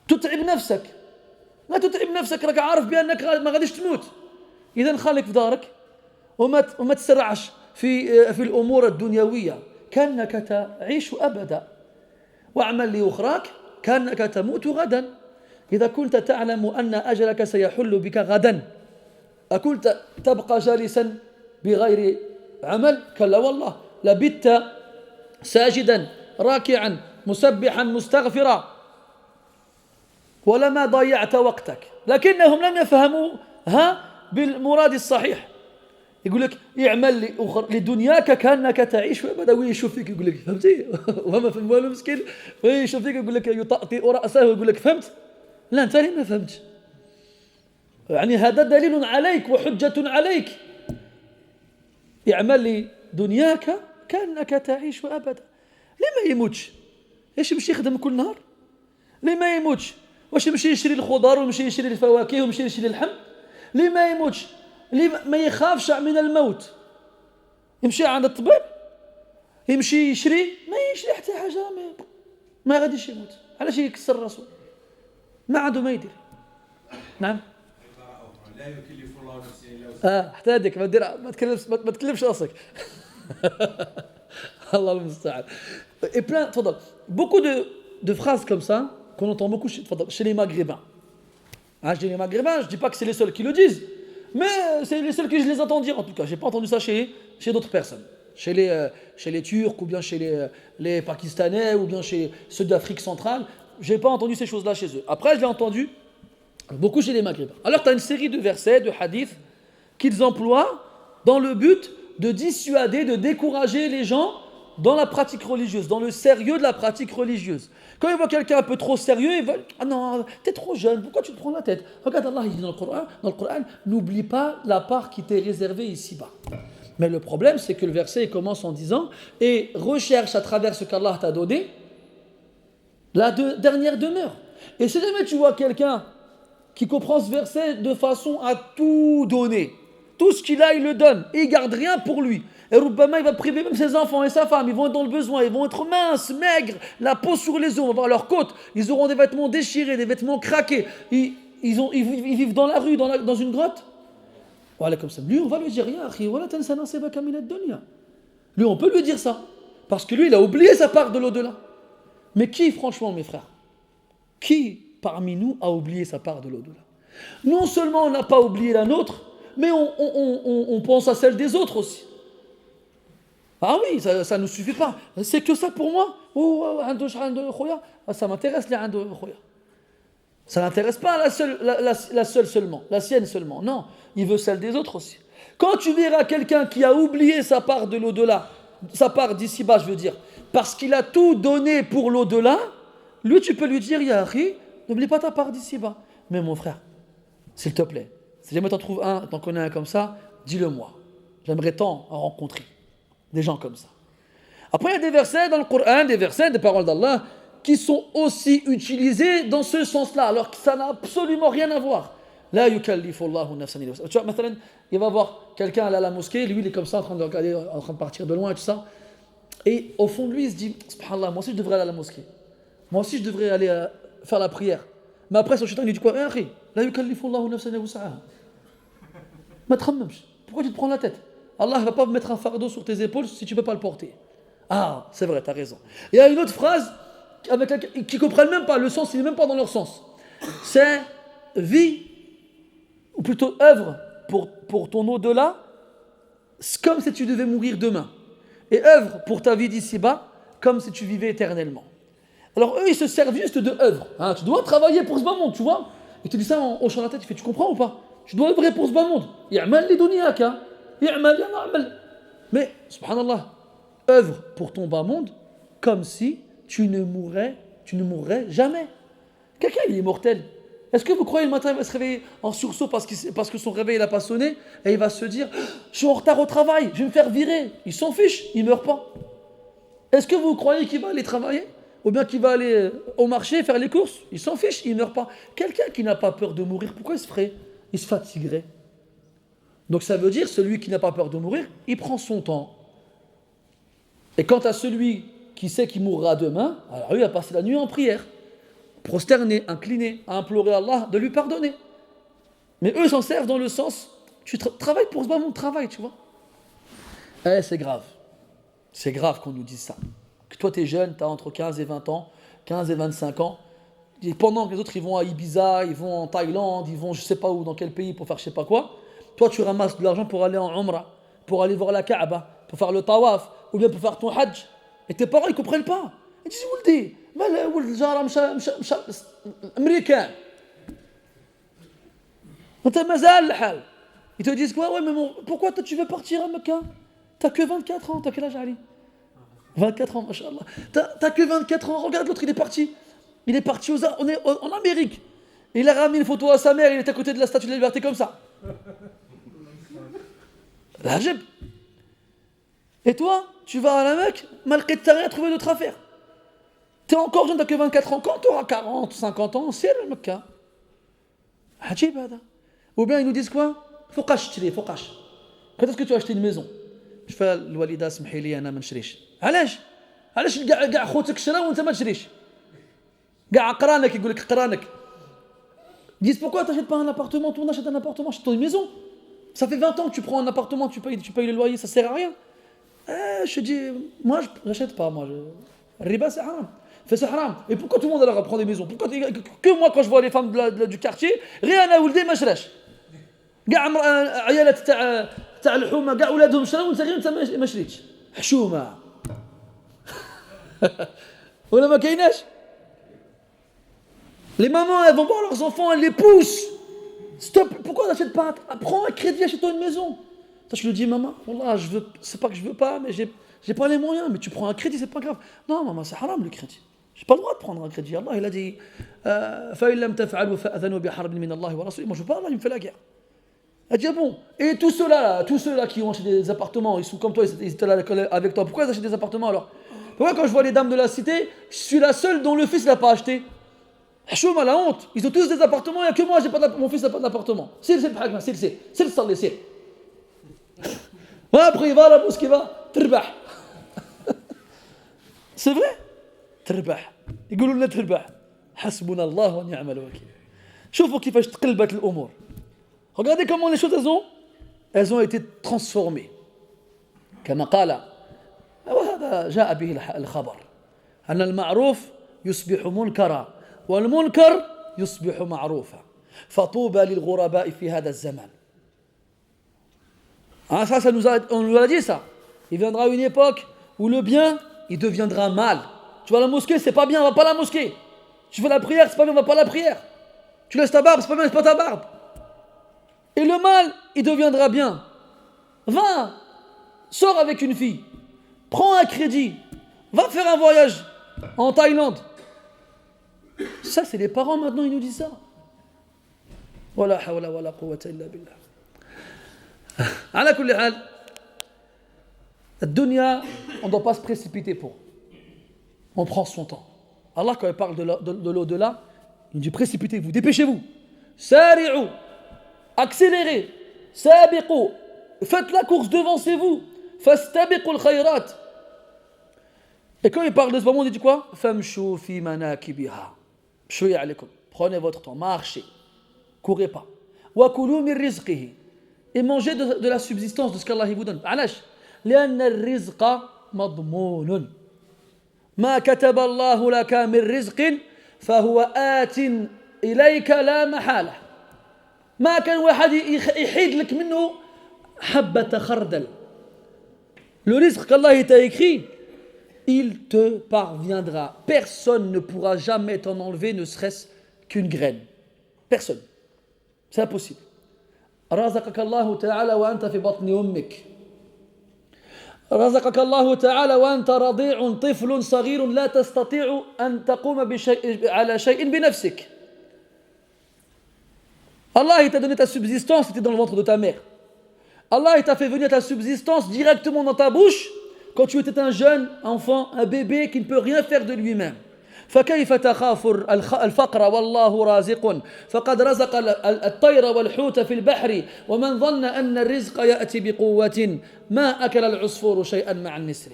تتعب نفسك؟ لا تتعب نفسك، راك عارف بأنك ما غاديش تموت. إذا خليك في دارك وما تسرعش في الأمور الدنيوية، كأنك تعيش أبدا واعمل لأخراك كأنك تموت غدا. إذا كنت تعلم أن أجلك سيحل بك غدا أكنت تبقى جالسا بغير عمل؟ كلا والله، لبت ساجدا راكعا مسبحا مستغفرا ولما ضيعت وقتك. لكنهم لم يفهموها بالمراد الصحيح. يقول لك اعمل لدنياك كأنك تعيش أبدا، ويشوف فيك يقول لك فهمتي وما فهم والو مسكين، ويشوف فيك يقول لك يطأطئ رأسه ويقول لك فهمت؟ لا، أنت ما فهمتش. يعني هذا دليل عليك وحجة عليك. اعمل لدنياك كأنك تعيش أبدا. ليه ما يموتش؟ ايش يمشي يخدم كل نهار؟ ليه ما يموتش؟ واش يمشي يشري الخضار ويمشي يشري الفواكه ويمشي يشري اللحم؟ ليه ما يموتش؟ ليه ما يخافش من الموت؟ يمشي عند الطبيب يمشي يشري، ما يشري حتى حاجه، ما غاديش يموت. علاش يكسر راسه؟ ما عنده ما يدير. نعم، لا يكلف الله نفسا الا وسعها. حتى هذيك ما تكلفش راسك. Allah le musta'an. Et plein, beaucoup de phrases comme ça qu'on entend beaucoup chez les Maghrébins. Chez les Maghrébins, je ne dis pas que c'est les seuls qui le disent, mais c'est les seuls que je les entends dire en tout cas. Je n'ai pas entendu ça chez d'autres personnes. Chez les Turcs, ou bien chez les Pakistanais, ou bien chez ceux d'Afrique centrale. Je n'ai pas entendu ces choses-là chez eux. Après, je l'ai entendu beaucoup chez les Maghrébins. Alors, tu as une série de versets, de hadiths, qu'ils emploient dans le but de dissuader, de décourager les gens dans la pratique religieuse, dans le sérieux de la pratique religieuse. Quand ils voient quelqu'un un peu trop sérieux, ils veulent « Ah non, t'es trop jeune, pourquoi tu te prends la tête ?» Regarde, Allah il dit dans le Coran, n'oublie pas la part qui t'est réservée ici-bas. Mais le problème, c'est que le verset commence en disant « Et recherche à travers ce qu'Allah t'a donné la dernière demeure. » Et si jamais tu vois quelqu'un qui comprend ce verset de façon à tout donner, tout ce qu'il a, il le donne, et il ne garde rien pour lui. Et Rubbama, il va priver même ses enfants et sa femme, ils vont être dans le besoin, ils vont être minces, maigres, la peau sur les os, on va voir leurs côtes, ils auront des vêtements déchirés, des vêtements craqués, ils vivent dans la rue, dans une grotte. Voilà, comme ça. Lui, on va lui dire, lui, on peut lui dire ça, parce que lui, il a oublié sa part de l'au-delà. Mais qui, franchement, mes frères, qui parmi nous a oublié sa part de l'au-delà? Non seulement on n'a pas oublié la nôtre, mais on pense à celle des autres aussi. Ah oui, ça ne nous suffit pas. C'est que ça pour moi. Ça m'intéresse les عنده خويا. Ça n'intéresse pas la seule seulement, la sienne seulement. Non, il veut celle des autres aussi. Quand tu verras quelqu'un qui a oublié sa part de l'au-delà, sa part d'ici-bas, je veux dire, parce qu'il a tout donné pour l'au-delà, lui tu peux lui dire, Ya akhi, n'oublie pas ta part d'ici-bas. Mais mon frère, s'il te plaît, si jamais t'en trouves un, t'en connais un comme ça, dis-le moi. J'aimerais tant en rencontrer des gens comme ça. Après, il y a des versets dans le Coran, des versets, des paroles d'Allah, qui sont aussi utilisés dans ce sens-là, alors que ça n'a absolument rien à voir. La yukallifu Allahu nafsan illa wus'aha. Tu vois, maintenant, il va voir quelqu'un aller à la mosquée, lui il est comme ça en train de regarder, en train de partir de loin et tout ça. Et au fond de lui, il se dit, subhanallah, moi aussi je devrais aller à la mosquée. Moi aussi je devrais aller faire la prière. Mais après, son shaitan il dit quoi? Eh akhi, la yukallifu Allahu nafsan illa wus'aha. Ma tkhammamsh. Pourquoi tu te prends la tête? Allah ne va pas mettre un fardeau sur tes épaules si tu ne peux pas le porter. Ah, c'est vrai, tu as raison. Il y a une autre phrase qui ne comprennent même pas, le sens, il n'est même pas dans leur sens. C'est vie, ou plutôt œuvre pour ton au-delà, comme si tu devais mourir demain. Et œuvre pour ta vie d'ici-bas, comme si tu vivais éternellement. Alors eux, ils se servent juste de œuvre. Hein, tu dois travailler pour ce bas monde, tu vois. Ils te disent ça en hochant la tête, il fait, tu comprends ou pas? Tu dois œuvrer pour ce bas monde. Ya'mal li dunyaka. Ya'mal ya na'mal. Mais, subhanallah, œuvre pour ton bas monde comme si tu ne mourrais jamais. Quelqu'un, il est mortel. Est-ce que vous croyez le matin, il va se réveiller en sursaut parce que son réveil n'a pas sonné et il va se dire, je suis en retard au travail, je vais me faire virer. Il s'en fiche, il ne meurt pas. Est-ce que vous croyez qu'il va aller travailler? Ou bien qu'il va aller au marché faire les courses? Il s'en fiche, il ne meurt pas. Quelqu'un qui n'a pas peur de mourir, pourquoi il se ferait? Il se fatiguerait. Donc ça veut dire, celui qui n'a pas peur de mourir, il prend son temps. Et quant à celui qui sait qu'il mourra demain, alors lui, il va passer la nuit en prière, prosterné, incliné, à implorer Allah de lui pardonner. Mais eux s'en servent dans le sens, tu travailles pour ce bon monde, travail, tu vois. C'est grave. C'est grave qu'on nous dise ça. Que toi, tu es jeune, tu as entre 15 et 20 ans, 15 et 25 ans, et pendant que les autres, ils vont à Ibiza, ils vont en Thaïlande, ils vont je sais pas où, dans quel pays pour faire je sais pas quoi, toi, tu ramasses de l'argent pour aller en Umrah, pour aller voir la Kaaba, pour faire le tawaf, ou bien pour faire ton hajj. Et tes parents, ils ne comprennent pas. Ils disent, Wouldi, ولد الجارة مشى أمريكان. أنت مازال الحال. Ils te disent quoi? Ouais, mais pourquoi toi tu veux partir à Mecca? T'as que 24 ans. T'as quel âge, Ali? 24 ans, machallah. T'as que 24 ans. Regarde l'autre, il est parti. Il est parti on est en Amérique. Il a ramené une photo à sa mère, il est à côté de la statue de la liberté comme ça. L'ajib. Et toi, tu vas à la Mecque, malgré que tu n'as rien trouvé d'autre à faire. Tu es encore jeune, tu n'as que 24 ans. Quand tu auras 40, 50 ans, c'est le Mecca. Ajib, hada. Ou bien ils nous disent quoi? Fouqash, fouqash. Quand est-ce que tu as acheté une maison? Je fais الوالدة اسمحي لي أنا ما نشريش. علاش كاع خوتك شراو وأنت ما تشريش؟ كاع قرانك يقول لك قرانك. Ils disent pourquoi tu n'achètes pas un appartement? Tout le monde achète un appartement, achète une maison. Ça fait 20 ans que tu prends un appartement, tu payes le loyer, ça sert à rien. Je te dis, moi je n'achète pas, Riba c'est haram. C'est haram. Et pourquoi tout le monde alors prend des maisons? Pourquoi que moi quand je vois les femmes du quartier, rien à ولدي ما شراش. كاع عيالات تاع الحومه كاع ولادهم شراو وانت غير انت ما شريتش. حشومه. ولا ما كايناش؟ Les mamans, elles vont voir leurs enfants, elles les poussent. Stop, pourquoi tu n'achètes pas? Prends un crédit, achète-toi une maison. Toi, je lui dis, maman, wallah, c'est pas que je veux pas, mais j'ai pas les moyens. Mais tu prends un crédit, c'est pas grave. Non, maman, c'est haram le crédit. J'ai pas le droit de prendre un crédit. Allah, il a dit, فَإِن لَمْ تَفْعَلُوا فَأَذَنُوا بِحَرْبٍ مِّنَ اللَّهِ وَرَسُولِهِ. Moi, je veux pas, Allah, il me fait la guerre. Elle dit, ah bon, et tous ceux-là qui ont acheté des appartements, ils sont comme toi, ils étaient là avec toi. Pourquoi ils achètent des appartements alors? Pourquoi quand je vois les dames de la cité, je suis la seule dont le fils n'a pas acheté? Hachoum à la honte, ils ont tous des appartements, il n'y a que moi, mon fils n'a pas d'appartement. C'est le bhagma, c'est le salé, c'est. Après il va à la mosquée, il va, تربح. C'est vrai? تربح. يقولوا لنا تربح. حسبنا الله ونعم الوكيل. شوفوا كيفاش تقلبت الأمور. Regardez comment les choses elles ont été transformées. كما قال وهذا جاء به الخبر أن المعروف يصبح منكرا والمنكر يصبح معروفا فطوبى للغرباء في هذا الزمان. Ah, ça on nous a dit ça. Il viendra une époque où le bien, il deviendra mal. Tu vas à la mosquée, c'est pas bien, on va pas à la mosquée. Tu fais la prière, c'est pas bien, on va pas à la prière. Tu laisses ta barbe, c'est pas bien, c'est pas ta barbe. Et le mal, il deviendra bien. Va, sors avec une fille, prends un crédit, va faire un voyage en Thaïlande. Ça, c'est les parents maintenant, ils nous disent ça. Wala hawla wala quwwata illa billah. Ala kulli hal, la dunya, on ne doit pas se précipiter pour. On prend son temps. Allah, quand il parle de l'au-delà, il dit précipitez-vous, dépêchez-vous. Sari'u, accélérez. Sabiqu, faites la course, devancez-vous. Fastabiqul khayrat. Et quand il parle de ce moment, il dit quoi? Famshu fi manakibiha. Shouya alaykum. Prenez votre temps, marchez. Courez pas. Wa kulu min rizqihi. Et mangez de la subsistance de ce qu'Allah vous donne. علاش؟ لأن الرزق مضمون. ما كتب الله لك من رزق فهو آت إليك لا محالة. ما كان واحد يحيد لك منه حبة خردل. Le risque qu'Allah t'a écrit, il te parviendra. Personne ne pourra jamais t'en enlever, ne serait-ce qu'une graine. Personne. C'est impossible. رزقك الله تعالى وأنت في بطن أمك. رزقك الله تعالى وأنت رضيع طفل صغير لا تستطيع أن تقوم على شيء بنفسك. Allah il t'a donné ta subsistance, c'était dans le ventre de ta mère. Allah il t'a fait venir ta subsistance directement dans ta bouche quand tu étais un jeune enfant, un bébé qui ne peut rien faire de lui-même. فكيف تخاف الفقر والله رازق فقد رزق الطير والحوت في البحر ومن ظن أن الرزق يأتي بقوة ما أكل العصفور شيئا مع النسر.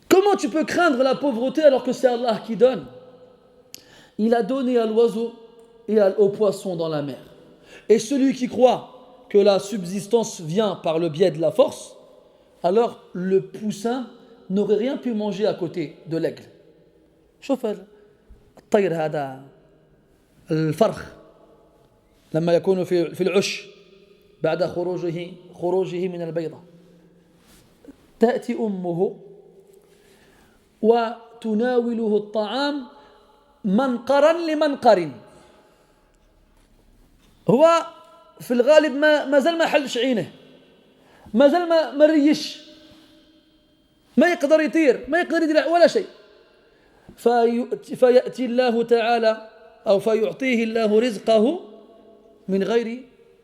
Comment tu peux craindre la pauvreté alors que c'est Allah qui donne? Il a donné à l'oiseau et au poisson dans la mer. Et celui qui croit que la subsistance vient par le biais de la force, alors le poussin n'aurait rien pu manger à côté de l'aigle. شوف الطير هذا الفرخ لما يكون في العش بعد خروجه من البيضة تأتي أمه وتناوله الطعام منقرا لمنقر. هو في الغالب ما زال ما حلش عينه، ما زال ما ريش، ما يقدر يطير، ما يقدر يدير ولا شيء. فيأتي الله تعالى أو فيعطيه الله رزقه من غير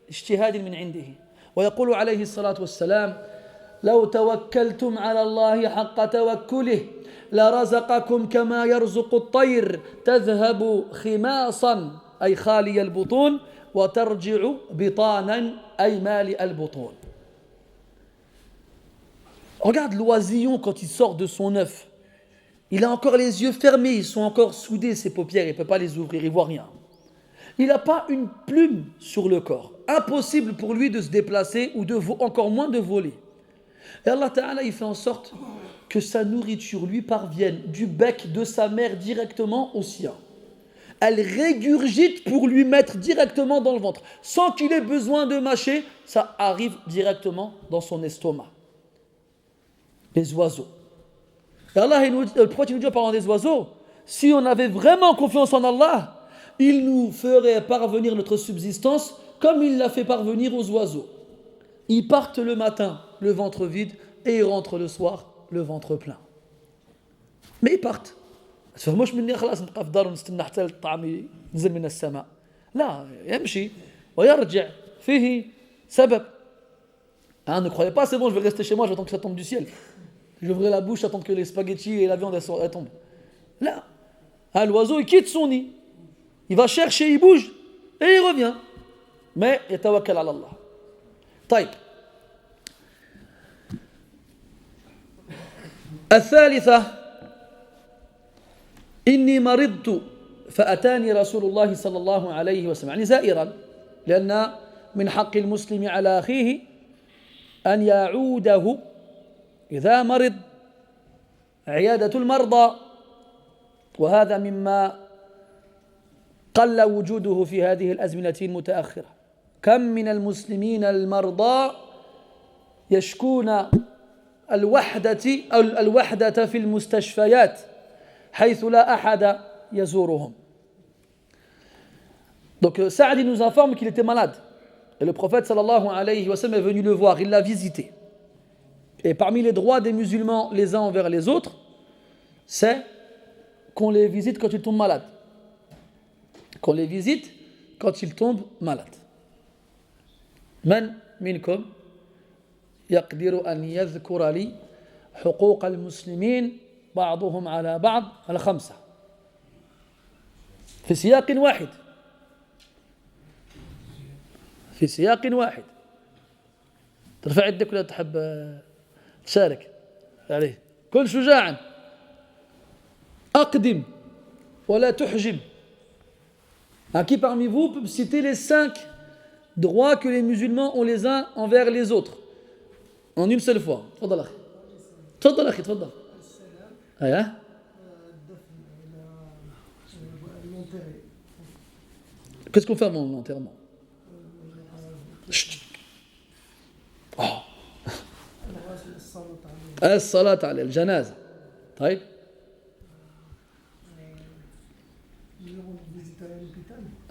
اجتهاد من عنده. ويقول عليه الصلاة والسلام: لو توكلتم على الله حق توكله لرزقكم كما يرزق الطير تذهب خماصا أي خالي البطون وترجع بطانا أي مالئ البطون. Regarde l'oisillon quand il sort de son œuf. Il a encore les yeux fermés, ils sont encore soudés, ses paupières, il ne peut pas les ouvrir, il ne voit rien. Il n'a pas une plume sur le corps. Impossible pour lui de se déplacer ou encore moins de voler. Et Allah Ta'ala, il fait en sorte que sa nourriture lui parvienne du bec de sa mère directement au sien. Elle régurgite pour lui mettre directement dans le ventre. Sans qu'il ait besoin de mâcher, ça arrive directement dans son estomac. Les oiseaux. Et Allah, pourquoi tu nous dis en parlant des oiseaux? Si on avait vraiment confiance en Allah, il nous ferait parvenir notre subsistance comme il l'a fait parvenir aux oiseaux. Ils partent le matin, le ventre vide, et ils rentrent le soir, le ventre plein. Mais ils partent. تفهموش مني خلاص نبقى في الدار ونستنى حتى الطعام ينزل من السماء. لا يمشي ويرجع فيه سبب. Ne croyez pas c'est bon je vais rester chez moi j'attends que ça tombe du ciel. J'ouvre la bouche j'attends que les spaghettis et la viande elles tombent. Là, l'oiseau il quitte son nid, il va chercher, il bouge et il revient. Mais يتوكل على الله. طيب. الثالثة إني مرضت فأتاني رسول الله صلى الله عليه وسلم يعني زائرا لأن من حق المسلم على أخيه أن يعوده إذا مرض عيادة المرضى وهذا مما قل وجوده في هذه الأزمنة المتأخرة. كم من المسلمين المرضى يشكون الوحدة في المستشفيات حيث لا أحد يزورهم. Donc Saad nous informe qu'il était malade. Et le prophète sallallahu alayhi wa sallam est venu le voir, il l'a visité. Et parmi les droits des musulmans les uns envers les autres, c'est qu'on les visite quand ils tombent malades. Qu'on les visite quand ils tombent malades. من منكم يقدر أن يذكر لي حقوق المسلمين بعضهم على بعض الخمسة في سياق واحد في سياق واحد. ترفع يدك ولا تحب تشارك عليه؟ كن شجاعا أقدم ولا تحجم. Qui parmi vous peut citer les 5 droits que les musulmans ont les uns envers les autres en une seule fois? تفضل أخي تفضل أخي تفضل. أيه Qu'est-ce qu'on fait avant l'enterrement? Oh. الصلاة على الجنازة. طيب.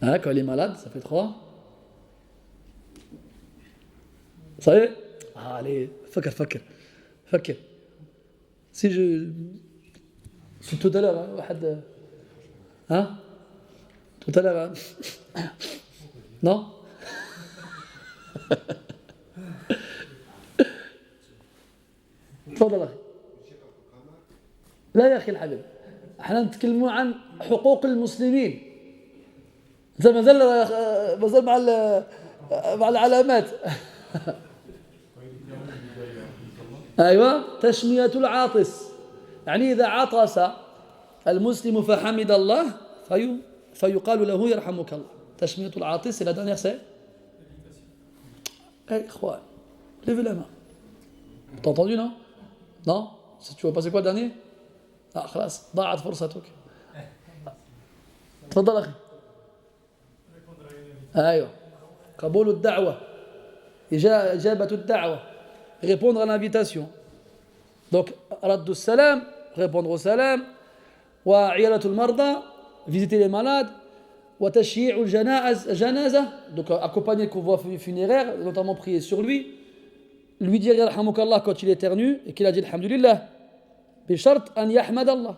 Quand il est malade, ça fait 3. Ça y est. Allez, فكر. Si je... C'est tout à l'heure, واحد... Hein? Tout à l'heure, hein? Non? تفضل أخي. لا يا أخي الحبيب، احنا نتكلموا عن حقوق المسلمين. مازال مع العلامات. أيوة، تشمية العاطس، يعني إذا عطس المسلم فحمد الله فيقال له يرحمك الله. تشمية العاطس، c'est la dernière c'est. Eh, إخوان, levez la main. T'as entendu, non? Non? Tu vas passer quoi le dernier? Ah, خلاص, ضاعت فرصتك. تفضل أخي. أيوة. قبول الدعوة. إجابة الدعوة. Répondre à l'invitation. Donc, رد السلام, répondre au salam. وعيادة المرضى, visiter les malades. وتشييع الجنازة, donc accompagner le convoi funéraire, notamment prier sur lui. Lui dire yarhamukallah quand il éternue et qu'il a dit alhamdulillah. بشرط أن يحمد الله.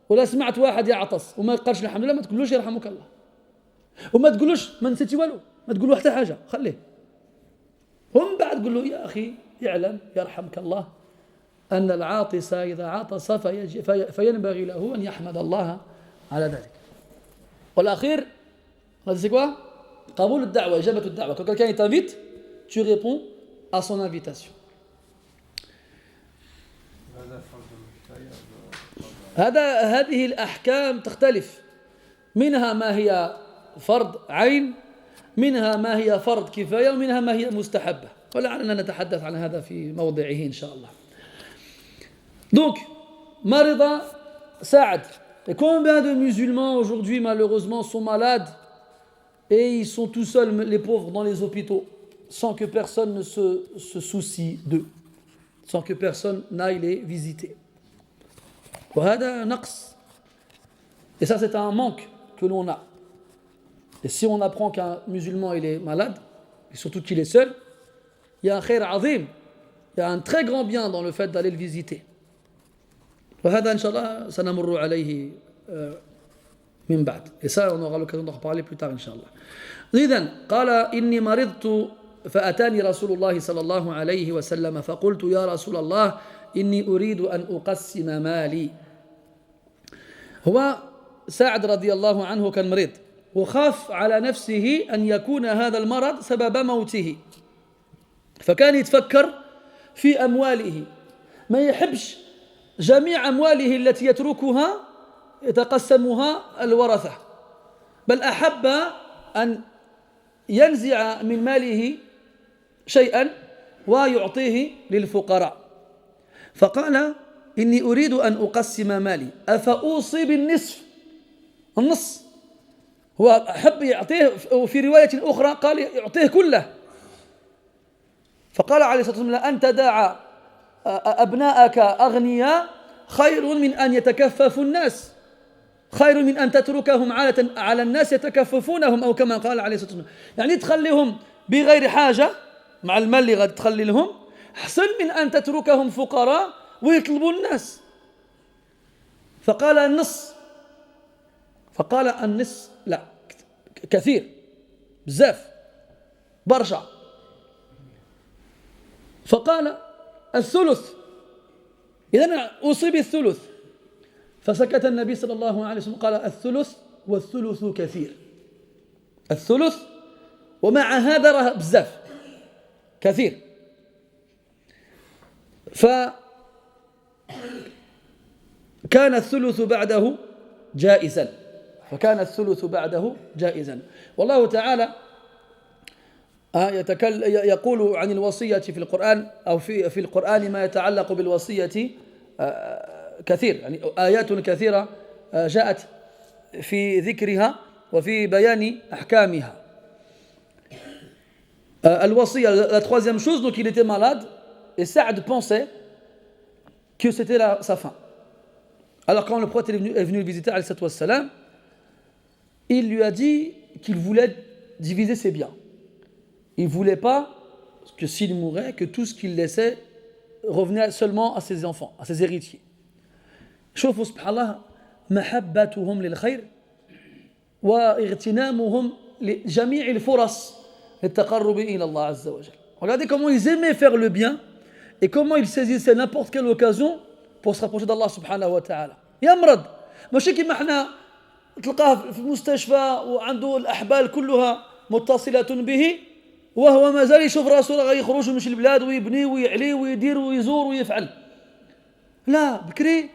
ولا سمعت واحد يعطس وما قالش الحمد لله ما تقولوش يرحمك الله. وما تقولوش ما نسيتي والو، ما تقولوا حتى حاجة، خليه. ومن بعد قول له يا أخي يعلم يرحمك الله أن العاطس إذا عطس فينبغي له أن يحمد الله على ذلك. والأخير هذا c'est quoi? قبول الدعوة, إجابة الدعوة. Quand quelqu'un t'invite, tu réponds à son invitation. هذه الأحكام تختلف، منها ما هي فرض عين، منها ما هي فرض كفاية، ومنها ما هي مستحبة، ولعلنا نتحدث عن هذا في موضعه إن شاء الله. Donc, مرض سعد. Et combien de musulmans aujourd'hui malheureusement sont malades et ils sont tout seuls, les pauvres, dans les hôpitaux, sans que personne ne se soucie d'eux, sans que personne n'aille les visiter. وهذا نقص. Et ça c'est un manque que l'on a. Et si on apprend qu'un musulman il est malade, et surtout qu'il est seul, il y a un khair azim, il y a un très grand bien dans le fait d'aller le visiter. وهذا إن شاء الله سنمر عليه من بعد. Et ça on aura l'occasion d'en reparler plus tard إن شاء الله. إذن قال إني مرضت فأتاني رسول الله صلى الله عليه وسلم فقلت يا رسول الله إني أريد أن أقسم مالي. هو سعد رضي الله عنه كان مريض وخاف على نفسه أن يكون هذا المرض سبب موته، فكان يتفكر في أمواله، ما يحبش جميع أمواله التي يتركها يتقسمها الورثة، بل أحب أن ينزع من ماله شيئا ويعطيه للفقراء. فقال إني أريد أن أقسم مالي أفأوصي بالنصف، النص. هو أحب يعطيه، وفي رواية أخرى قال يعطيه كله. فقال عليه الصلاة والسلام أن تدع أبناءك أغنياء خير من أن يتكففوا الناس، خير من أن تتركهم على الناس يتكففونهم، أو كما قال عليه الصلاة والسلام، يعني تخليهم بغير حاجة مع المال اللي غادي تخلي لهم، أحسن من أن تتركهم فقراء ويطلبوا الناس. فقال النص، فقال النص لا كثير بزاف برشا. فقال الثلث، إذن أوصي بالثلث. فسكت النبي صلى الله عليه وسلم قال الثلث والثلث كثير، الثلث ومع هذا راه بزاف كثير. فكان الثلث بعده جائزا، فكان الثلث بعده جائزا. والله تعالى يقول عن الوصية في القرآن، أو في القرآن ما يتعلق بالوصية كثير، يعني آيات كثيرة جاءت في ذكرها وفي بيان أحكامها. الوصية, la troisième chose, donc il était malade et Saad pensait que c'était sa fin. Alors quand le prophète est venu le visiter, alayhi salatu wassalam, il lui a dit qu'il voulait diviser ses biens. Il ne voulait pas que s'il mourait, que tout ce qu'il laissait revenait seulement à ses enfants, à ses héritiers. شوفوا سبحان الله محبتهم للخير واغتنامهم لجميع الفرص للتقرب إلى الله عز وجل. Regardez comment ils aimaient faire le bien et comment ils saisissaient n'importe quelle occasion pour se rapprocher d'Allah subhanahu wa ta'ala. يمرض ماشي كيما احنا تلقاه في المستشفى وعنده الأحبال كلها متصلة به وهو ما زال يشوف راسه راه يخرج ويمشي البلاد ويبني ويعلي ويدير ويزور ويفعل. لا بكري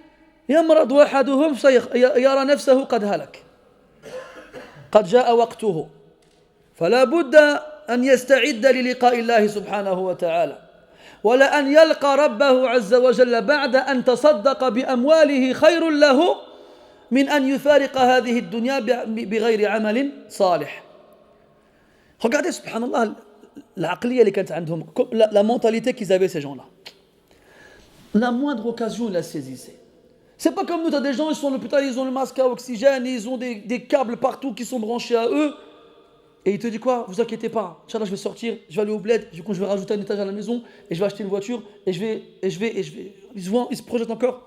يمرض واحدهم يرى نفسه قد هلك قد جاء وقته فلا بد أن يستعد للقاء الله سبحانه وتعالى ولا أن يلقى ربه عز وجل بعد أن تصدق بأمواله خير له من أن يفارق هذه الدنيا بغير عمل صالح. Regardez subhanallah العقلية اللي كانت عندهم, la mentalité qu'ils avaient ces gens-là. La moindre occasion, ils la saisissaient. C'est pas comme nous, tu as des gens, ils sont à l'hôpital, ils ont le masque à oxygène, ils ont des câbles partout qui sont branchés à eux. Et il te dit quoi? Vous inquiétez pas, Inch'Allah, je vais sortir, je vais aller au bled, du coup je vais rajouter un étage à la maison, et je vais acheter une voiture, et je vais. Ils se projettent encore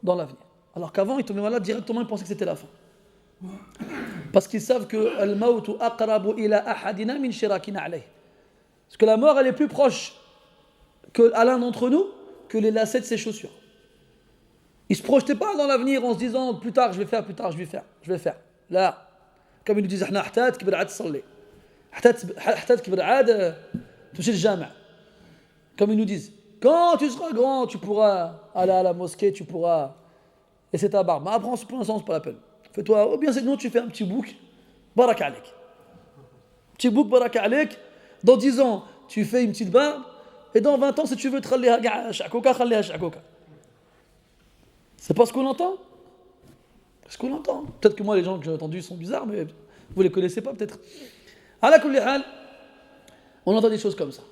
dans l'avenir. Alors qu'avant, ils tombaient malades directement, ils pensaient que c'était la fin. Parce qu'ils savent que al-mawtu aqrabu ila ahadina min shirakina alayh. Parce que la mort, elle est plus proche à l'un d'entre nous que les lacets de ses chaussures. Ils ne se projetaient pas dans l'avenir en se disant plus tard je vais faire, je vais faire. Là, comme ils nous disent, احنا حتات كبر عاد تصلي. حتات كبر عاد تمشي للجامع. Comme ils nous disent, quand tu seras grand, tu pourras aller à la mosquée, tu pourras laisser ta barbe. Mais après, pour l'instant, c'est pas la peine. Fais-toi, ou bien sinon tu fais un petit bouc, barak alik. Petit bouc, barak alik. Dans 10 ans, tu fais une petite barbe. Et dans 20 ans, si tu veux te khalliha sha'kouka, khalliha sha'kouka. C'est pas ce qu'on entend? C'est ce qu'on entend. Peut-être que moi, les gens que j'ai entendus sont bizarres, mais vous les connaissez pas peut-être. Ala kulli hal, on entend des choses comme ça.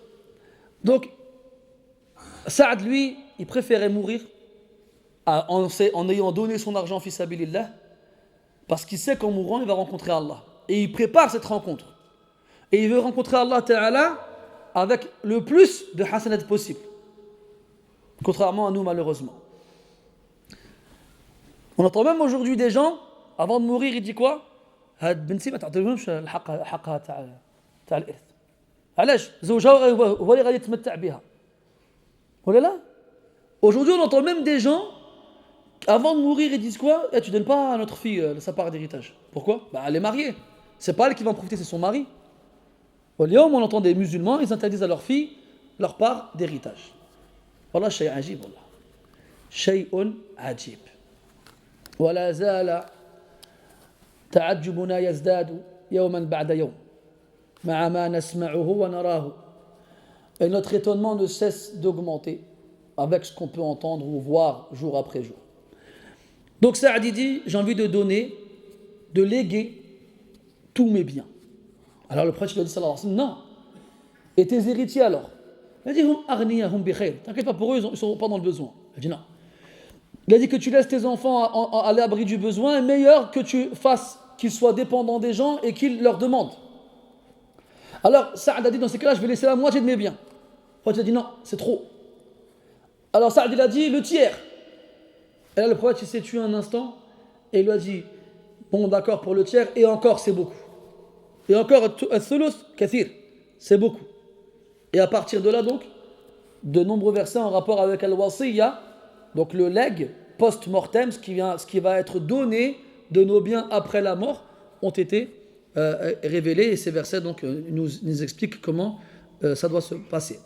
Donc, Saad, lui, il préférait mourir en ayant donné son argent fi sabilillah, parce qu'il sait qu'en mourant, il va rencontrer Allah. Et il prépare cette rencontre. Et il veut rencontrer Allah Ta'ala avec le plus de hasanat possible. Contrairement à nous, malheureusement. On entend même aujourd'hui des gens, avant de mourir, il dit quoi? هاد بنتي ما تعطيهمش حقها تاع الارث. علاش؟ زوجها هو اللي غادي يتمتع بها. ولا لا؟ Aujourd'hui, on entend même des gens, avant de mourir, ils disent quoi? Tu donnes pas à notre fille sa part d'héritage. Pourquoi? Elle est mariée. C'est pas elle qui va en profiter, c'est son mari. واليوم, on entend des musulmans, ils interdisent à leur fille leur part d'héritage. والله شيء عجيب والله. شيء عجيب. ولا زال تعجبنا يزداد يوما بعد يوم مع ما نسمعه ونراه. Et notre étonnement ne cesse d'augmenter avec ce qu'on peut entendre ou voir jour après jour. Donc Saadi dit, j'ai envie de donner, de léguer tous mes biens. Alors le prophète lui a dit sallallahu alayhi wa sallam, non. Et tes héritiers alors? Il a dit, hum aghniyahum bi khayr. T'inquiète pas, pour eux, ils ne sont pas dans le besoin. Il a dit non. Il a dit que tu laisses tes enfants à l'abri du besoin est meilleur que tu fasses qu'ils soient dépendants des gens et qu'ils leur demandent. Alors Saad a dit, dans ces cas-là, je vais laisser la moitié de mes biens. Le prophète a dit non, c'est trop. Alors Saad il a dit le tiers. Et là le prophète il s'est tué un instant et il lui a dit, bon d'accord pour le tiers et encore c'est beaucoup. Et encore al-thuluth kathir, c'est beaucoup. Et à partir de là donc, de nombreux versets en rapport avec al-wasiyya, donc le legs post-mortem, ce qui va être donné de nos biens après la mort, ont été révélés et ces versets donc nous expliquent comment ça doit se passer.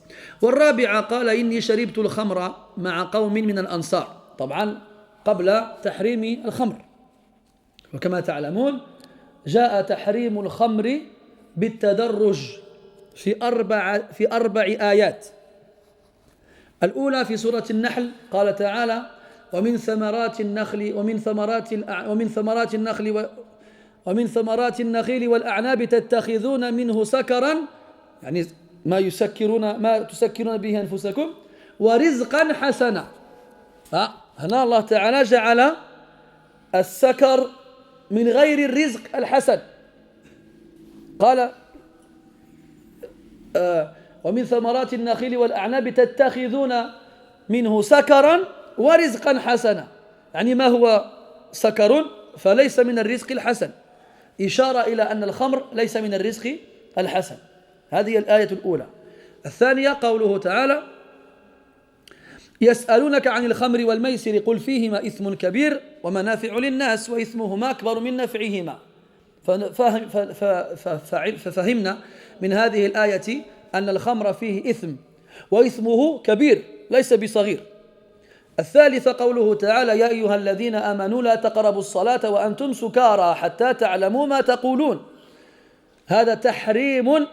والرابعة قال إني شربت الخمر مع قوم من الأنصار طبعا قبل تحريم الخمر وكما تعلمون جاء تحريم الخمر بالتدرج في أربع آيات. الأولى في سورة النحل قال تعالى ومن ثمرات النخيل والأعناب تتخذون منه سكرا يعني ما تسكرون به أنفسكم ورزقا حسنا. هنا الله تعالى جعل السكر من غير الرزق الحسن قال ومن ثمرات النخيل والأعناب تتخذون منه سكرا ورزقا حسنا يعني ما هو سكر فليس من الرزق الحسن إشارة إلى أن الخمر ليس من الرزق الحسن هذه الآية الأولى الثانية قوله تعالى يسألونك عن الخمر والميسر قل فيهما إثم كبير ومنافع للناس وإثمهما أكبر من نفعهما ففهمنا من هذه الآية أن الخمر فيه إثم وإثمه كبير ليس بصغير الثالثة قوله تعالى يا أيها الذين آمنوا لا تقربوا الصلاة وأنتم سكارى حتى تعلموا ما تقولون هذا تحريم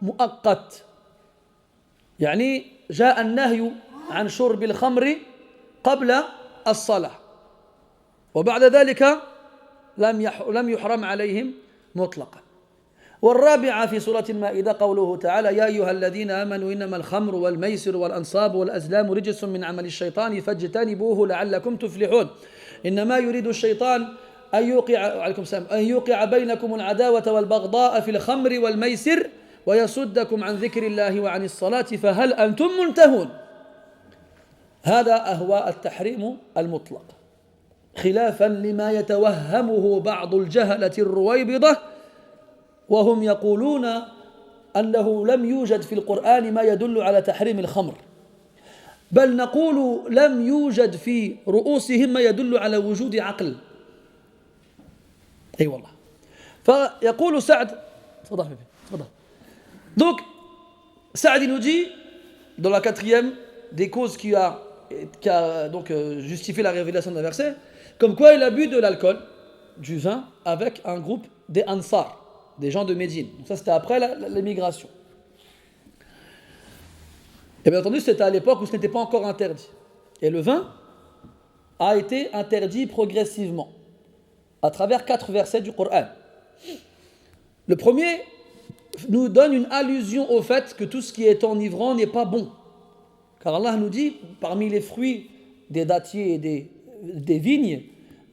مؤقت يعني جاء النهي عن شرب الخمر قبل الصلاة وبعد ذلك لم يحرم عليهم مطلقا والرابعة في سورة المائدة قوله تعالى يا أيها الذين آمنوا إنما الخمر والميسر والأنصاب والأزلام رجس من عمل الشيطان فاجتنبوه لعلكم تفلحون إنما يريد الشيطان أن يوقع بينكم العداوة والبغضاء في الخمر والميسر ويصدكم عن ذكر الله وعن الصلاة فهل أنتم منتهون هذا هو التحريم المطلق خلافا لما يتوهمه بعض الجهلة الرويبضة وهم يقولون أنه لم يوجد في القرآن ما يدل على تحريم الخمر بل نقول لم يوجد في رؤوسهم ما يدل على وجود عقل أي والله فيقول سعد تفضل donc Saad nous dit dans la quatrième des causes qui a donc justifié la révélation d'un verset comme quoi il a bu de l'alcool du vin avec un groupe des Ansar des gens de Médine. Donc ça, c'était après l'émigration. Et bien entendu, c'était à l'époque où ce n'était pas encore interdit. Et le vin a été interdit progressivement à travers 4 versets du Coran. Le premier nous donne une allusion au fait que tout ce qui est enivrant n'est pas bon. Car Allah nous dit, parmi les fruits des dattiers et des vignes,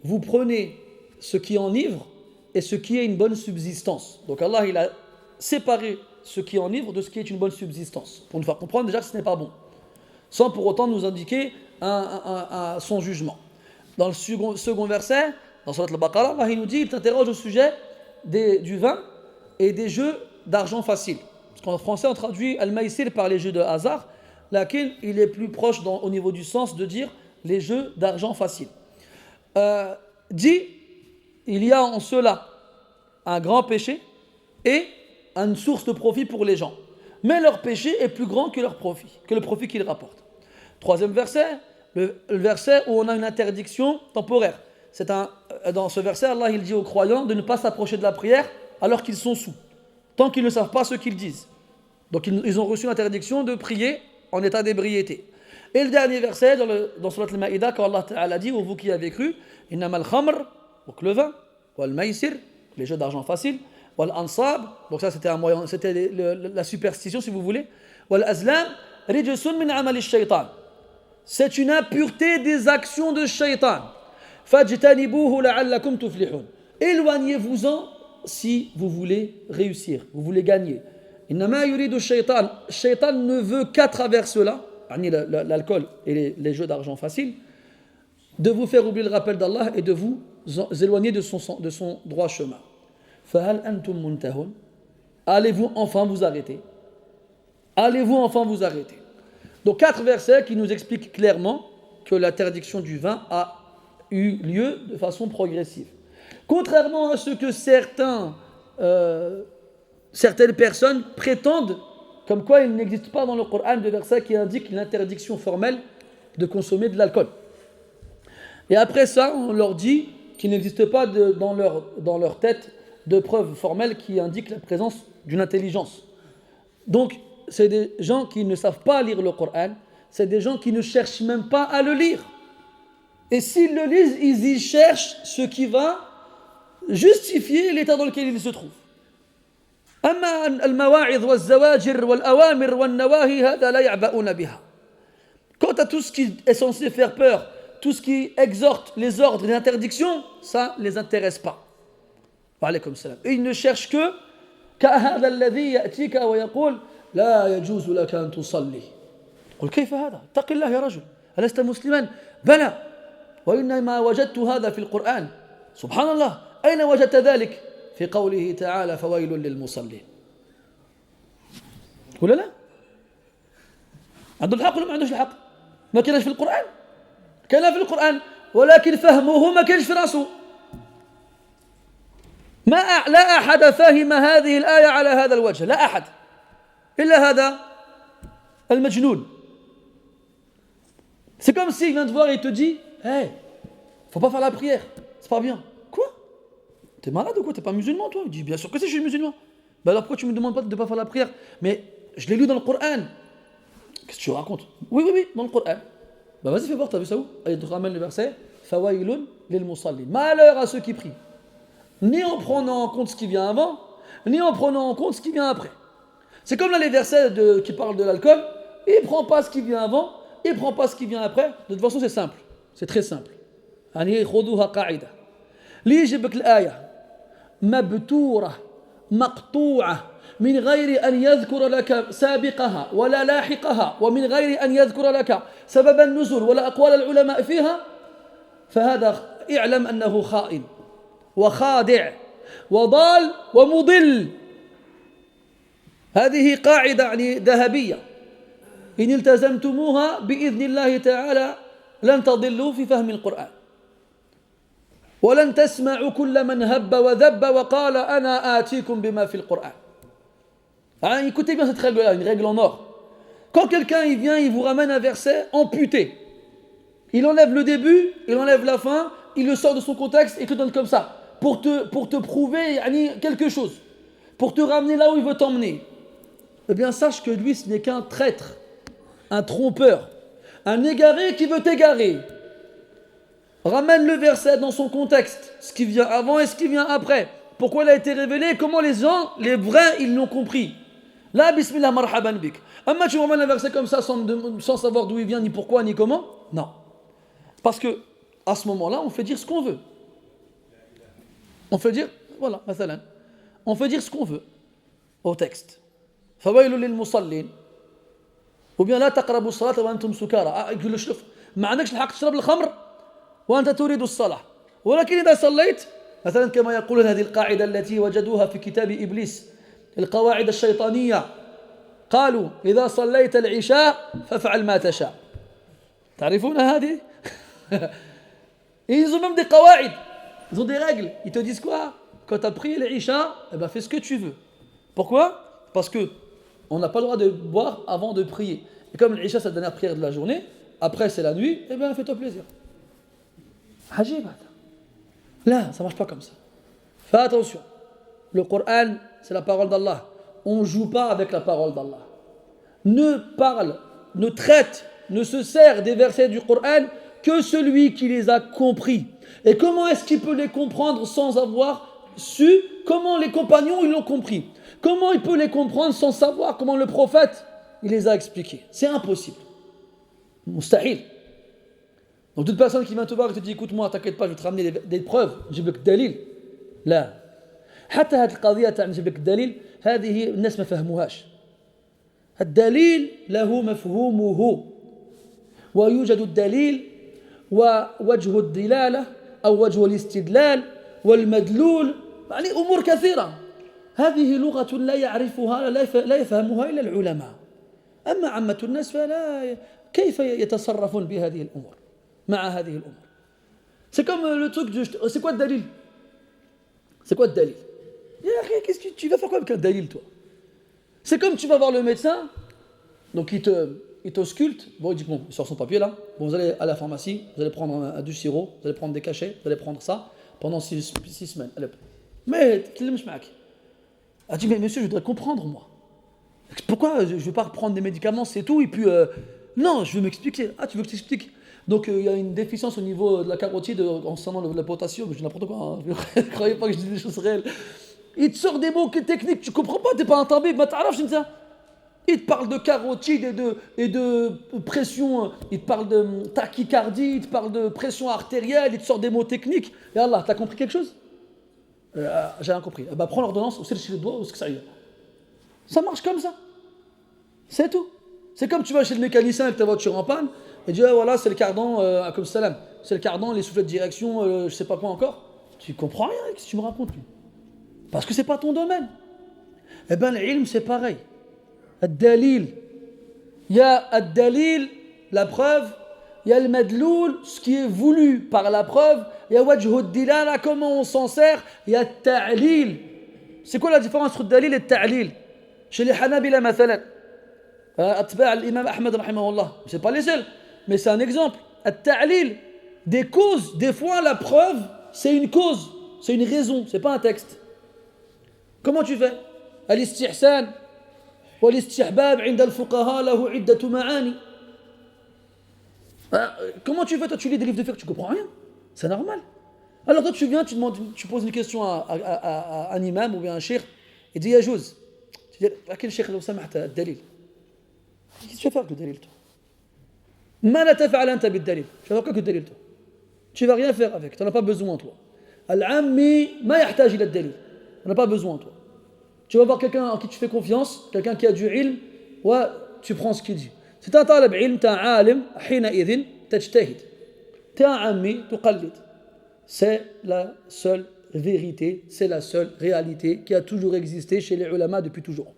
vous prenez ce qui enivre et ce qui est une bonne subsistance. Donc Allah, il a séparé ce qui enivre de ce qui est une bonne subsistance, pour nous faire comprendre déjà que ce n'est pas bon, sans pour autant nous indiquer son jugement. Dans le second verset, dans Surat al-Baqarah, Allah il nous dit, il t'interroge au sujet du vin et des jeux d'argent facile. Parce qu'en français, on traduit al-maïsir par les jeux de hasard, laquelle il est plus proche au niveau du sens de dire les jeux d'argent facile. Dit, il y a en cela un grand péché et une source de profit pour les gens. Mais leur péché est plus grand que leur profit, que le profit qu'ils rapportent. Troisième verset, le verset où on a une interdiction temporaire. Dans ce verset, Allah il dit aux croyants de ne pas s'approcher de la prière alors qu'ils sont sous, tant qu'ils ne savent pas ce qu'ils disent. Donc ils ont reçu l'interdiction de prier en état d'ébriété. Et le dernier verset dans Surat al-Ma'idah, quand Allah Ta'ala dit, ô vous qui avez cru, innamal khamr, donc le vin, wal maïsir, les jeux d'argent facile, wal ansab, donc ça c'était un moyen, c'était la superstition si vous voulez, wal azlam, rijsun min amal ash-shaytan. C'est une impureté des actions de shaytan. Fajtanibuhu la'allakum tuflihun. Éloignez-vous-en si vous voulez réussir, vous voulez gagner. Innama yuridu shaytan. Shaytan ne veut qu'à travers cela, l'alcool et les jeux d'argent facile, de vous faire oublier le rappel d'Allah et de vous éloigner de son droit chemin. Fahal antum muntahun. Allez-vous enfin vous arrêter? Allez-vous enfin vous arrêter? Donc 4 versets qui nous expliquent clairement que l'interdiction du vin a eu lieu de façon progressive. Contrairement à ce que certaines personnes prétendent, comme quoi il n'existe pas dans le Coran de versets qui indiquent l'interdiction formelle de consommer de l'alcool. Et après ça, on leur dit qu'il n'existe pas dans leur tête de preuves formelles qui indiquent la présence d'une intelligence. Donc, c'est des gens qui ne savent pas lire le Coran, c'est des gens qui ne cherchent même pas à le lire. Et s'ils le lisent, ils y cherchent ce qui va justifier l'état dans lequel ils se trouvent. أما المواعظ والزواجر والأوامر والنواهي هذا لا يعبؤون بها. Quant à tout ce qui est censé faire peur tout ce qui exhorte les ordres et les interdictions, ça ne les intéresse pas. Wa alaykoum salam. Et ils ne cherchent que كهذا الذي يأتيك ويقول لا يجوز لك أن تصلي. قل كيف هذا؟ اتق الله يا رجل. ألست مسلما؟ بلى. وإنما وجدت هذا في القرآن. سبحان الله. أين وجدت ذلك؟ في قوله تعالى فويل للمصلين. ولا لا؟ عنده الحق ولا ما عندوش الحق؟ ما كانش في القرآن؟ كان في القرآن ولكن فهمه ما كانش في راسه. لا أحد فهم هذه الآية على هذا الوجه، لا أحد إلا هذا المجنون. C'est comme s'il vient te voir et il te dit hey, faut pas faire la prière, c'est pas bien. Quoi? T'es malade ou quoi? T'es pas musulman toi? Il dit bien sûr que si je suis musulman. Ben alors pourquoi tu me demandes pas de pas faire la prière? Mais je l'ai lu dans le Coran. Qu'est-ce que tu racontes? Oui, dans le Coran. Ben vas-y fais voir, t'as vu ça où? Il te ramène le verset Fawailun lil musallin. Malheur à ceux qui prient. Ni en prenant en compte ce qui vient avant, ni en prenant en compte ce qui vient après. C'est comme là les versets qui parlent de l'alcool, il ne prend pas ce qui vient avant, il ne prend pas ce qui vient après. De toute façon c'est simple, c'est très simple. Li yjibek l'aya mabtoura maqtu'a min ghayri an yadhkura laka sabiqaha wala lahiqaha wa min ghayri an yadhkura laka sabab an-nuzul wala aqwal al-ulama fiha فهذا اعلم أنه خائن وخادع وضال ومضل. هذه قاعدة يعني ذهبية إن التزمتموها بإذن الله تعالى لن تضلوا في فهم القرآن ولن تسمعوا كل من هب وذب وقال أنا آتيكم بما في القرآن. Alors, écoutez bien cette règle-là, une règle en or. Quand quelqu'un il vient, il vous ramène un verset amputé. Il enlève le début, il enlève la fin, il le sort de son contexte et te donne comme ça. Pour te prouver quelque chose, pour te ramener là où il veut t'emmener. Eh bien, sache que lui, ce n'est qu'un traître, un trompeur, un égaré qui veut t'égarer. Ramène le verset dans son contexte, ce qui vient avant et ce qui vient après. Pourquoi il a été révélé, comment les gens, les vrais, ils l'ont compris. Là, bismillah, marhaban bik. Amma, tu ramènes un verset comme ça sans savoir d'où il vient, ni pourquoi, ni comment? Non. Parce que à ce moment-là, on fait dire ce qu'on veut. On fait dire, voilà, مثلا, on fait dire ce qu'on veut au texte. فويل للمصلين. Ou bien لا تقربوا الصلاة وأنتم سكارى. يقول له شوف ما عندكش الحق تشرب الخمر وأنت تريد الصلاة. ولكن إذا صليت مثلا كما يقولون هذه القاعدة التي وجدوها في كتاب إبليس القواعد الشيطانية قالوا إذا صليت العشاء فافعل ما تشاء. تعرفون هذه؟ Ils ont même des qawaïd. Ils ont des règles. Ils te disent quoi? Quand tu as prié l'Isha, eh ben fais ce que tu veux. Pourquoi? Parce que on n'a pas le droit de boire avant de prier. Et comme l'Isha c'est la dernière prière de la journée, après c'est la nuit, eh bien fais-toi plaisir. Ajib. Là, ça ne marche pas comme ça. Fais attention. Le Coran, c'est la parole d'Allah. On ne joue pas avec la parole d'Allah. Ne parle, ne traite, ne se sert des versets du Coran que celui qui les a compris. Et comment est-ce qu'il peut les comprendre sans avoir su comment les compagnons ils l'ont compris? Comment il peut les comprendre sans savoir comment le prophète il les a expliqués? C'est impossible. Mustahil. Donc toute personne qui vient te voir et te dit écoute-moi, t'inquiète pas, je vais te ramener des preuves, جيب لك دليل. لا. حتى هذه القضية تاع نجيب لك الدليل هذه الناس ما فهموهاش. الدليل له مفهومه ويوجد الدليل ووجه الدلالة أو وجه الاستدلال والمدلول يعني أمور كثيرة. هذه لغة لا يعرفها لا يفهمها إلا العلماء. أما عامة الناس فلا كيف يتصرفون بهذه الأمور مع هذه الأمور. C'est comme le truc de c'est quoi le dalil? C'est quoi le dalil? Qu'est-ce que tu vas faire quoi avec un dalil toi? C'est comme tu vas voir le médecin, donc il t'ausculte, bon il dit bon, il sort son papier là, bon vous allez à la pharmacie, vous allez prendre du sirop, vous allez prendre des cachets, vous allez prendre ça pendant 6 semaines. Allez. Mais a dit mais monsieur je voudrais comprendre moi. Pourquoi je ne veux pas prendre des médicaments c'est tout et puis non je veux m'expliquer. Ah tu veux que je t'explique? Donc il y a une déficience au niveau de la carotide concernant le potassium, je dis n'importe quoi, ne croyez pas que je dis des choses réelles. Il te sort des mots techniques, tu comprends pas, t'es pas un tabib, ma ta'araf, je dis ça. Il te parle de carotide et de pression, il te parle de tachycardie, il te parle de pression artérielle, il te sort des mots techniques. Et Allah, t'as compris quelque chose? J'ai rien compris. Prends l'ordonnance, serre chez les doigts, ce que ça y est. Ça marche comme ça. C'est tout. C'est comme tu vas chez le mécanicien avec ta voiture en panne, et dis, voilà, c'est le cardan, comme salam. C'est le cardan, les soufflets de direction, je sais pas quoi encore. Tu comprends rien, qu'est-ce que tu me racontes? Parce que c'est pas ton domaine. Eh bien, l'ilm, c'est pareil. Ad-dalil. Il y a ad-dalil, la preuve. Il y a le madloul, ce qui est voulu par la preuve. Il y a wajhud dilala, comment on s'en sert. Il y a ta'lil. C'est quoi la différence entre dalil et ta'lil? Chez les Hanabila, mathalan, atba' l'imam Ahmed, rahimahullah. C'est pas les seuls, mais c'est un exemple. At-ta'lil, des causes. Des fois, la preuve, c'est une cause. C'est une raison, c'est pas un texte. Comment tu fais? Al-istihsan wal-istihbab 'inda al-fuqaha lahu 'iddatu ma'ani. Comment tu fais? Toi, tu lis des livres de fiqh, tu comprends rien. C'est normal. Alors toi, tu viens, tu poses une question à un imam ou bien un cheikh, il dit yajouz. Tu dis, laquelle cheikh law samahta ad-dalil. Qu'est-ce que tu vas faire avec le dalil, toi? Ma la taf'al anta bid-dalil. Tu vas faire quoi avec le dalil, toi? Tu vas rien faire avec, tu n'en as pas besoin, toi. Al-ammi ma yahtaj ila ad-dalil. On n'a pas besoin, toi. Tu vas voir quelqu'un en qui tu fais confiance, quelqu'un qui a du ilm, ouais, tu prends ce qu'il dit. Si tu es un talib ilm, tu es un alim, hina idhin, tajtahid. Tu es un ammi, tuqallid. C'est la seule vérité, c'est la seule réalité qui a toujours existé chez les ulama depuis toujours.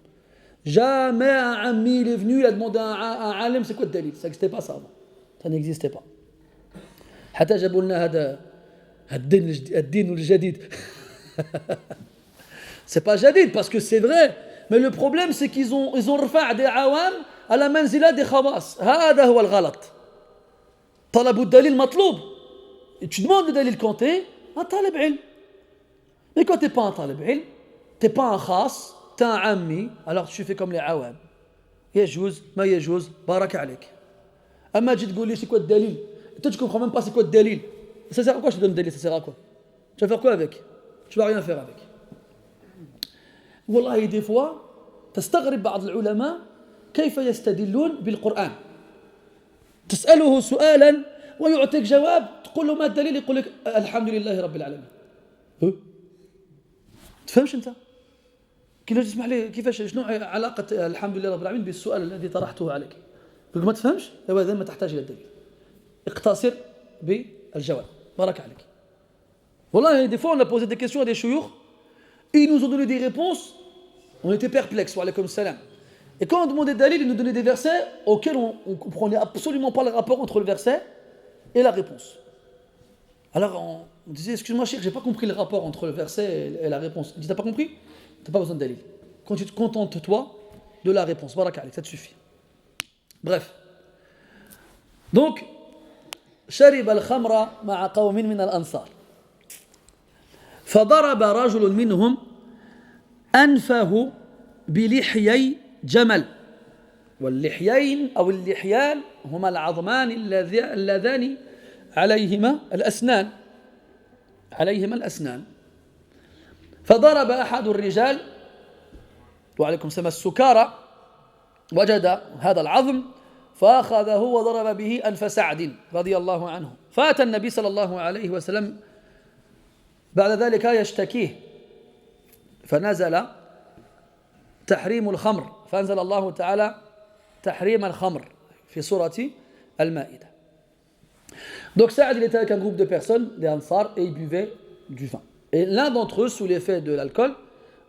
Jamais un ammi il est venu, il a demandé à un alim, c'est quoi le dalil? Ça n'existait pas ça avant. Ça n'existait pas. حتى جابوا لنا هذا الدين الجديد. C'est pas jadid parce que c'est vrai, mais le problème c'est qu'ils ont رفع des awam à la manzila des khawas. هذا هو الغلط. طلب الدليل مطلوب. Et tu demandes le dalil quand t'es un talib ilm. Mais quand t'es pas un talib ilm, t'es pas un khas, t'es un ammi, alors tu fais comme les awam. يجوز ما يجوز بارك عليك. اما تجي تقول لي c'est quoi le dalil? Toi tu comprends même pas c'est quoi le dalil. Ça sert à quoi je te donne le dalil? Ça sert à quoi? Tu vas faire quoi avec? Tu vas rien faire avec. والله des fois تستغرب بعض العلماء كيف يستدلون بالقرآن. تسأله سؤالا ويعطيك جواب تقول له ما الدليل يقول لك الحمد لله رب العالمين. تفهمش انت؟ كيفاش تسمح لي كيفاش شنو علاقة الحمد لله رب العالمين بالسؤال الذي طرحته عليك؟ يقول ما تفهمش؟ إذا ما تحتاج إلى الدليل. اقتصر بالجواب. بارك عليك. والله des fois on a posé des questions à des chouyours et ils nous ont donné des réponses. On était perplexes, wa alaykoum salam. Et quand on demandait des dalils, ils nous donnaient des versets auxquels on ne comprenait absolument pas le rapport entre le verset et la réponse. Alors on disait, excuse-moi cheikh, j'ai pas compris le rapport entre le verset et la réponse. Il dit, t'as pas compris? T'as pas besoin de dalil. Quand tu te contentes toi de la réponse, baraka alik, ça te suffit. Bref. Donc, شرب الخمر مع قوم من الأنصار فضرب رجل منهم أنفه بلحيي جمل واللحيين أو اللحيان هما العظمان اللذان عليهما الأسنان فضرب أحد الرجال وعليكم السلام السكارى وجد هذا العظم فأخذه وضرب به أنف سعد رضي الله عنه فأتى النبي صلى الله عليه وسلم بعد ذلك يشتكيه فنزل تحريم الخمر فأنزل الله تعالى تحريم الخمر في سورة المائدة. Donc Saad il était avec un groupe de personnes, des Ansar, et ils buvaient du vin. Et l'un d'entre eux, sous l'effet de l'alcool,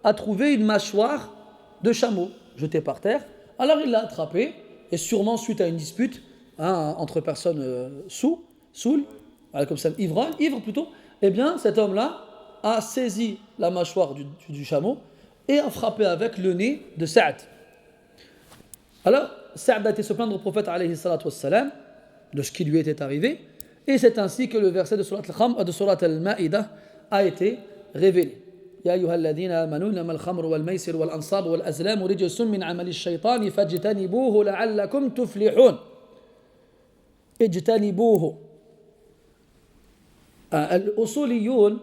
a trouvé une mâchoire de chameau jetée par terre. Alors il l'a attrapée, et sûrement suite à une dispute entre personnes saoules, comme ça, ivres plutôt, eh bien cet homme-là a saisi la mâchoire du chameau et a frappé avec le nez de Saad. Alors Saad a été se plaindre au prophète alayhi salatu wassalam de ce qui lui était arrivé, et c'est ainsi que le verset de Surat al-Ma'idah a été révélé. يا أيها الذين آمنوا إنما الخمر والميسر والأنصاب والأزلام رجس من عمل الشيطان فاجتنبوه لعلكم تفلحون. اجتنبوه. الأصوليون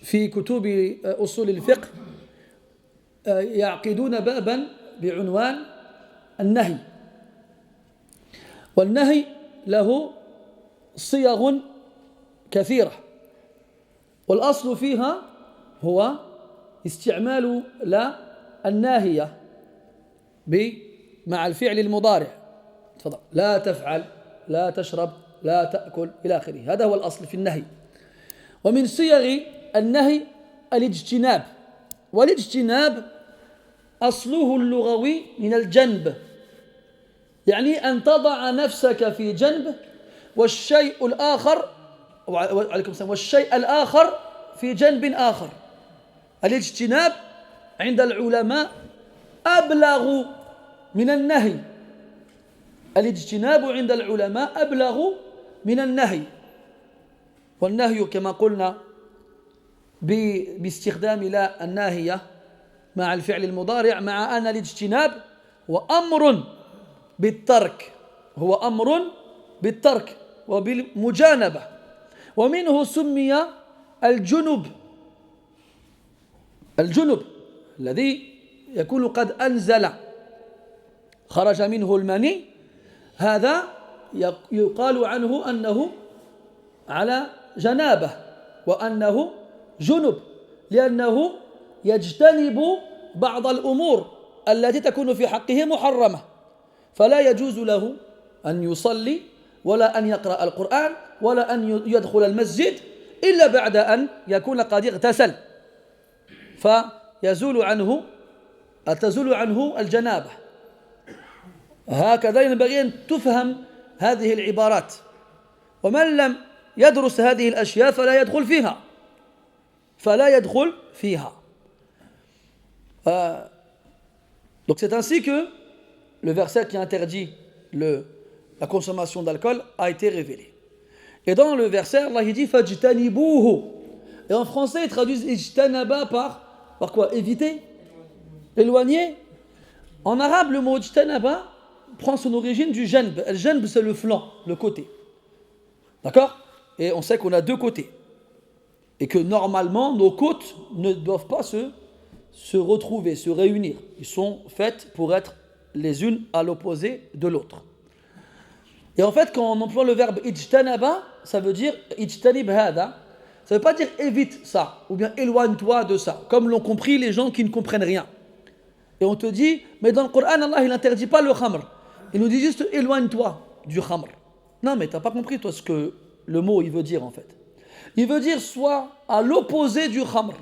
في كتب أصول الفقه يعقدون بابا بعنوان النهي. والنهي له صيغ كثيرة، والأصل فيها هو استعمال لا الناهية مع الفعل المضارع. تفضل. لا تفعل، لا تشرب، لا تأكل إلى آخره. هذا هو الأصل في النهي. ومن صيغ النهي الاجتناب، والاجتناب أصله اللغوي من الجنب، يعني أن تضع نفسك في جنب والشيء الآخر وعليكم السلام والشيء الآخر في جنب آخر. الاجتناب عند العلماء أبلغ من النهي. الاجتناب عند العلماء أبلغ من النهي. والنهي كما قلنا باستخدام لا الناهية مع الفعل المضارع، مع أن الاجتناب هو أمر بالترك، هو أمر بالترك وبالمجانبة. ومنه سمي الجنب، الجنب الذي يكون قد أنزل، خرج منه المني، هذا يقال عنه أنه على جنابه وأنه جنب، لأنه يجتنب بعض الأمور التي تكون في حقه محرمة، فلا يجوز له أن يصلي ولا أن يقرأ القرآن ولا أن يدخل المسجد إلا بعد أن يكون قد اغتسل، تزول عنه الجنابة. هكذا ينبغي أن تفهم هذه العبارات، ومن لم يدرس هذه الأشياء فلا يدخل فيها. Donc c'est ainsi que le verset qui interdit la consommation d'alcool a été révélé. Et dans le verset, Allah dit fajtanibuhu. Et en français, ils traduisent ijtanaba par quoi? Éviter, éloigner. En arabe, le mot ijtanaba prend son origine du janb. Le janb, c'est le flanc, le côté. D'accord? Et on sait qu'on a deux côtés. Et que normalement, nos côtes ne doivent pas se retrouver, se réunir. Ils sont faites pour être les unes à l'opposé de l'autre. Et en fait, quand on emploie le verbe ijtanaba, ça veut dire ijtanib hada. Ça ne veut pas dire évite ça, ou bien éloigne-toi de ça, comme l'ont compris les gens qui ne comprennent rien. Et on te dit, mais dans le Coran, Allah, il n'interdit pas le khamr. Il nous dit juste éloigne-toi du khamr. Non, mais tu n'as pas compris, toi, ce que le mot il veut dire en fait. Il veut dire soit à l'opposé du khamr.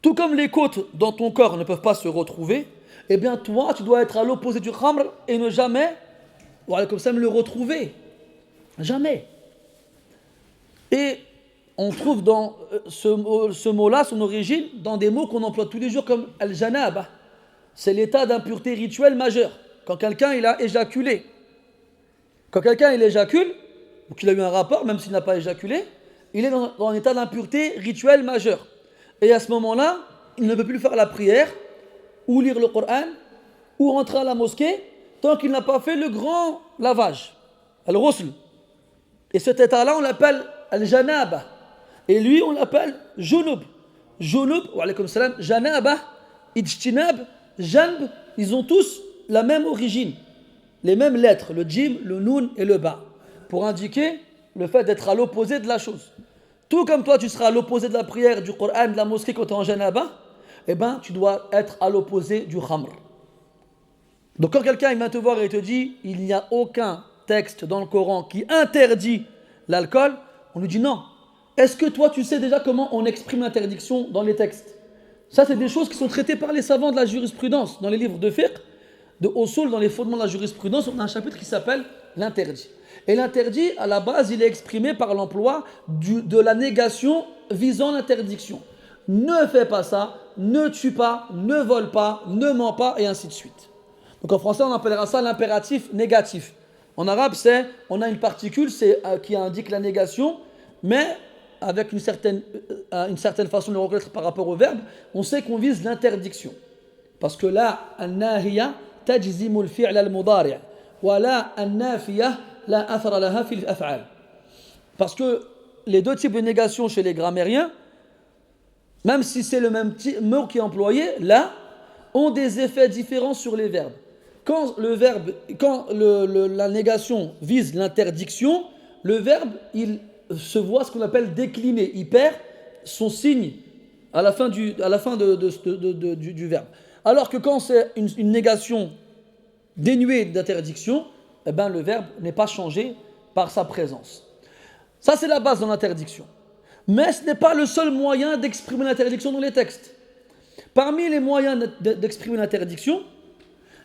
Tout comme les côtes dans ton corps ne peuvent pas se retrouver, eh bien toi, tu dois être à l'opposé du khamr et ne jamais, comme ça, le retrouver. Jamais. Et on trouve dans ce mot-là, son origine, dans des mots qu'on emploie tous les jours comme al-janaba. C'est l'état d'impureté rituelle majeure. Quand quelqu'un il a éjaculé. Quand quelqu'un il éjacule, ou qu'il a eu un rapport, même s'il n'a pas éjaculé, il est dans un état d'impureté rituelle majeure. Et à ce moment-là, il ne peut plus faire la prière, ou lire le Coran, ou rentrer à la mosquée, tant qu'il n'a pas fait le grand lavage, al-ghusl. Et cet état-là, on l'appelle al-janaba. Et lui, on l'appelle junub. Junub, wa alaykoum salam, janaba, ijtinab, janb, ils ont tous la même origine, les mêmes lettres, le djim, le noun et le ba, pour indiquer le fait d'être à l'opposé de la chose. Tout comme toi, tu seras à l'opposé de la prière, du Coran, de la mosquée quand tu es en janaba, eh bien, tu dois être à l'opposé du khamr. Donc quand quelqu'un vient te voir et te dit il n'y a aucun texte dans le Coran qui interdit l'alcool, on lui dit non. Est-ce que toi tu sais déjà comment on exprime l'interdiction dans les textes? Ça c'est des choses qui sont traitées par les savants de la jurisprudence. Dans les livres de fiqh, de usul, dans les fondements de la jurisprudence, on a un chapitre qui s'appelle l'interdit. Et l'interdit, à la base, il est exprimé par l'emploi de la négation visant l'interdiction. Ne fais pas ça, ne tue pas, ne vole pas, ne mens pas, et ainsi de suite. Donc en français, on appellera ça l'impératif négatif. En arabe, on a une particule qui indique la négation, mais avec une certaine façon de le reconnaître par rapport au verbe, on sait qu'on vise l'interdiction. Parce que là, an-nahiya tajzimu al-fi'l al-mudari' wa la an-nafiya la athara laha fi al-af'al. Parce que les deux types de négation chez les grammairiens, même si c'est le même mot qui est employé, là, ont des effets différents sur les verbes. Quand la négation vise l'interdiction, le verbe, il se voit ce qu'on appelle décliné. Il perd son signe à la fin du verbe. Alors que quand c'est une négation dénuée d'interdiction, eh ben, le verbe n'est pas changé par sa présence. Ça, c'est la base de l'interdiction. Mais ce n'est pas le seul moyen d'exprimer l'interdiction dans les textes. Parmi les moyens d'exprimer l'interdiction,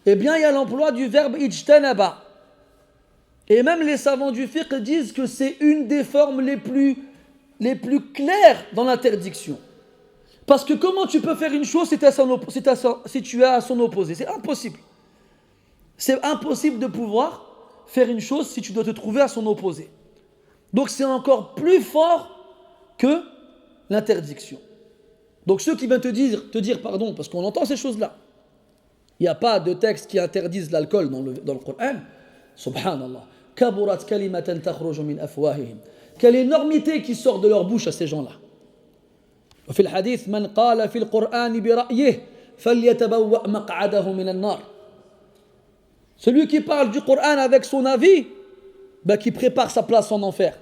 eh bien, il y a l'emploi du verbe ijtanaba. Et même les savants du fiqh disent que c'est une des formes les plus claires dans l'interdiction. Parce que comment tu peux faire une chose si tu es à son opposé? C'est impossible. C'est impossible de pouvoir faire une chose si tu dois te trouver à son opposé. Donc c'est encore plus fort que l'interdiction. Donc ceux qui viennent te dire pardon, parce qu'on entend ces choses-là, il n'y a pas de texte qui interdise l'alcool dans le Coran. Subhanallah. Kaburat kalimatan takhruju min afwahihim. Quelle énormité qui sort de leur bouche à ces gens-là. وفي الحديث من قال في القرآن برأيه فليتبوأ مقعده من النار. Celui qui parle du Coran avec son avis, qui prépare sa place en enfer.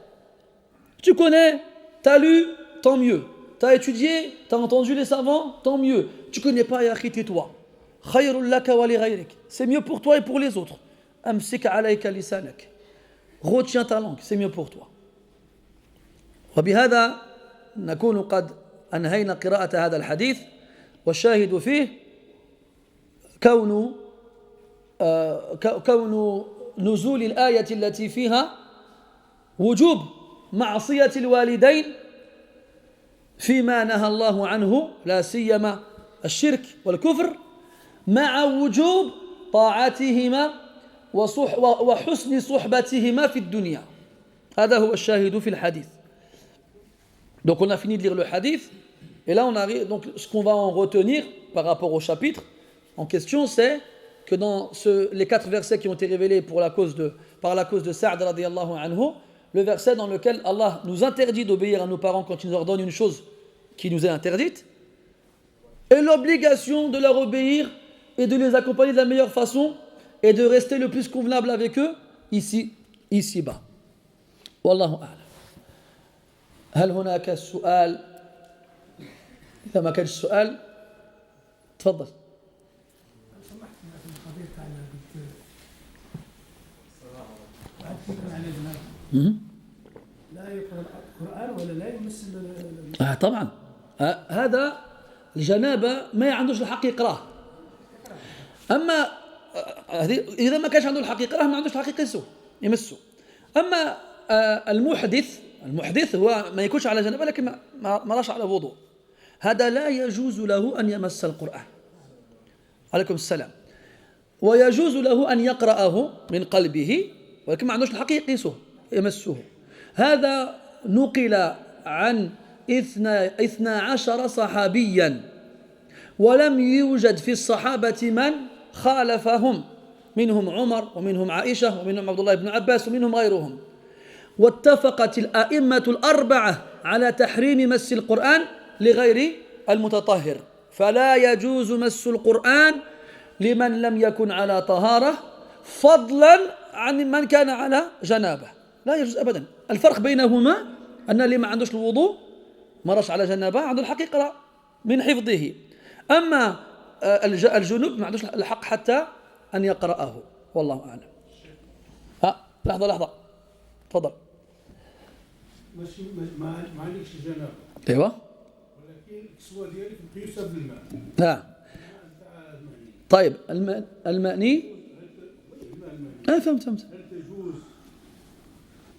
Tu connais, t'as lu, tant mieux. T'as étudié, t'as entendu les savants, tant mieux. Tu connais pas, ya akhi, tais-toi. Khayrul laka wa li ghayrik. C'est mieux pour toi et pour les autres. Amsik alayka lisanak. Retiens ta langue, c'est mieux pour toi. وبهذا نكون قد أنهينا قراءة هذا الحديث والشاهد فيه كون نزول الآية التي فيها وجوب معصية الوالدين فيما نهى الله عنه لا سيما الشرك والكفر مع وجوب طاعتهما وحسن صحبتهما في الدنيا. هذا هو الشاهد في الحديث. Donc on a fini de lire le hadith et là on arrive, donc ce qu'on va en retenir par rapport au chapitre en question, c'est que dans les 4 versets qui ont été révélés par la cause de Sa'd radiyallahu anhu, le verset dans lequel Allah nous interdit d'obéir à nos parents quand ils nous ordonnent une chose qui nous est interdite, et l'obligation de leur obéir et de les accompagner de la meilleure façon et de rester le plus convenable avec eux ici-bas. Wallahu a'lam. هل هناك سؤال؟ إذا ما كانش سؤال تفضل. لا يقرأ القرآن ولا لا يمس طبعا هذا الجنابة ما عندوش الحق يقراه. أما إذا ما كانش عنده الحق يقراه ما عندوش الحق يمسه. أما المحدث هو ما يكونش على جنابة لكن ما راش على وضوء، هذا لا يجوز له أن يمس القرآن. عليكم السلام. ويجوز له أن يقرأه من قلبه ولكن ما عندوش الحق يمسه. هذا نقل عن 12 صحابيا ولم يوجد في الصحابة من خالفهم، منهم عمر ومنهم عائشة ومنهم عبد الله بن عباس ومنهم غيرهم. واتفقت الأئمة الأربعة على تحريم مس القرآن لغير المتطهر، فلا يجوز مس القرآن لمن لم يكن على طهارة فضلا عن من كان على جنابة. لا يجوز أبدا. الفرق بينهما أن اللي ما عندوش الوضوء ما راش على جنابة عنده الحق يقرأ من حفظه، أما الجنوب ما عندوش الحق حتى أن يقرأه. والله أعلم. لحظة تفضل. ما عليكش جنابة. ايوه. ولكن الكسوة ديالك مقيوسة بالماء. نعم. طيب المأني فهمت. هل تجوز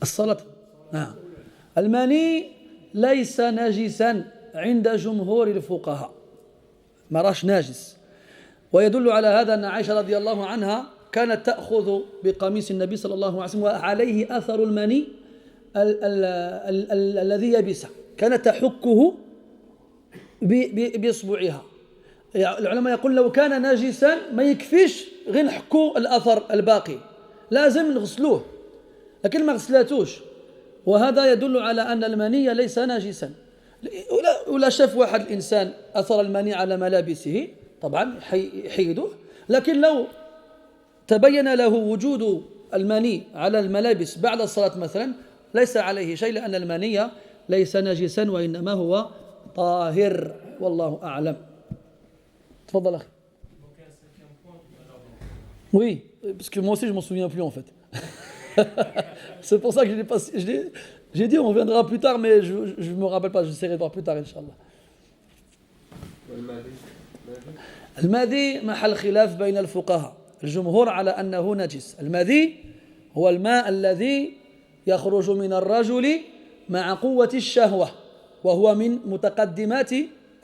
الصلاة؟ نعم. الماني ليس نجسا عند جمهور الفقهاء، ما راش ناجس. ويدل على هذا أن عائشة رضي الله عنها كانت تأخذ بقميص النبي صلى الله عليه وسلم وعليه أثر المني الذي يبس، كانت تحكه بإصبعها. العلماء يقول لو كان ناجسا ما يكفيش غير نحكوا الأثر الباقي، لازم نغسلوه، لكن ما غسلاتوش. وهذا يدل على أن المني ليس ناجسا. ولا شاف واحد الإنسان أثر المني على ملابسه طبعا يحيدوه. لكن لو تبين له وجود المني على الملابس بعد الصلاة مثلا ليس عليه شيء، لأن المني ليس نجسا وإنما هو طاهر، والله أعلم. تفضل أخي. Oui, parce que moi aussi je m'en souviens plus en fait. C'est pour ça que j'ai dit on reviendra plus tard, mais je ne me rappelle pas, j'essaierai de voir plus tard Inch'Allah. المذي محل خلاف بين الفقهاء، الجمهور على أنه نجس. المذي هو الماء الذي يخرج من الرجل مع قوة الشهوة، وهو من متقدمات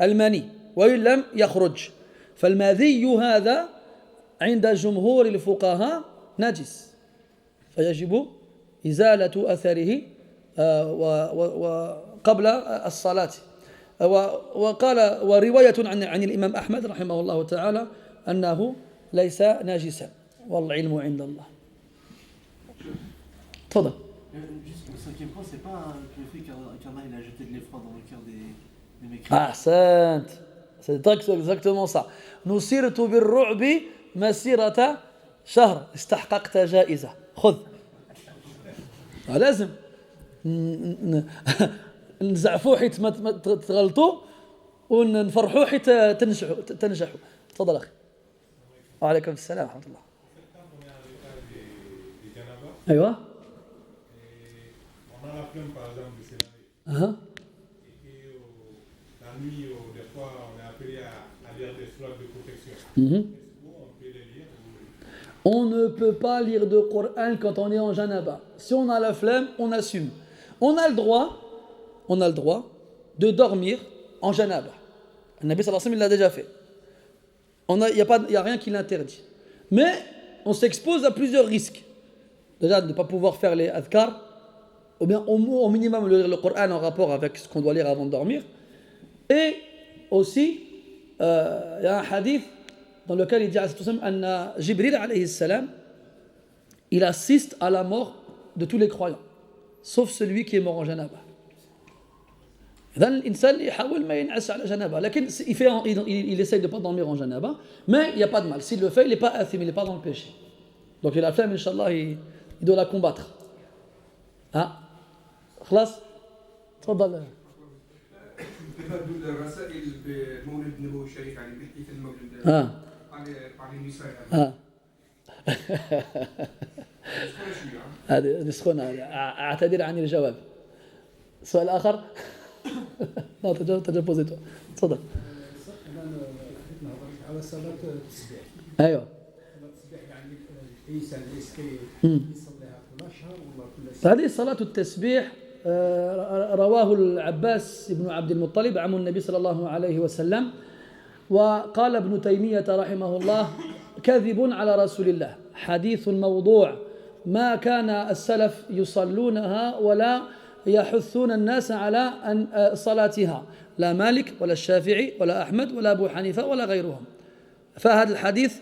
المني وإن لم يخرج، فالمذي هذا عند جمهور الفقهاء نجس، فيجب إزالة أثره وقبل الصلاة. وقال ورواية عن الإمام أحمد رحمه الله تعالى أنه ليس ناجسا، والعلم عند الله. تفضل. Juste le cinquième point, c'est pas le fait qu'Allah il a jeté de l'effroi dans le cœur des mécréants. أحسنت، c'est exactement ça. نصرت بالرعب مسيرة شهر استحققت جائزة، خذ. لازم نزعفوه حيت ما تغلطوا، ونفرحوا حيت تنجحوا. تفضل أخي. وعليكم السلام ورحمة الله. أيوة. On a la flemme par exemple de s'élaver. Et la nuit, des fois, on est appelé à lire des sourates de protection. Est-ce qu'on peut les lire On ne peut pas lire de Coran quand on est en janaba. Si on a la flemme, on assume. On a le droit de dormir en janaba. Le Nabi sallallahu alayhi wa sallam, il l'a déjà fait. Il n'y a rien qui l'interdit. Mais on s'expose à plusieurs risques. Déjà, de ne pas pouvoir faire les adhkar, ou bien au minimum lire le Coran en rapport avec ce qu'on doit lire avant de dormir. Et aussi, il y a un hadith dans lequel il dit à Jibril alayhi salam, il assiste à la mort de tous les croyants, sauf celui qui est mort en janaba. L'insan يحاول ما ينعس على janaba, لكن il essaye de ne pas dormir en janaba, mais il n'y a pas de mal. S'il le fait, il n'est pas athim, il n'est pas dans le péché. Donc il a fait, Inch'Allah, il doit la combattre. خلاص تفضل. تبادل الرسائل بمولد النبوي الشريف يعني بيحكي في المولد عن النساء هذه سخونة، اعتذر عن الجواب. سؤال آخر؟ لا تجاوزته. تفضل. على صلاة التسبيح. ايوه. صلاة التسبيح يعني الإنسان يصليها كل شهر ولا كل سنة؟ هذه صلاة التسبيح رواه العباس بن عبد المطلب عم النبي صلى الله عليه وسلم. وقال ابن تيمية رحمه الله كذب على رسول الله، حديث موضوع، ما كان السلف يصلونها ولا يحثون الناس على صلاتها، لا مالك ولا الشافعي ولا أحمد ولا أبو حنيفة ولا غيرهم. فهذا الحديث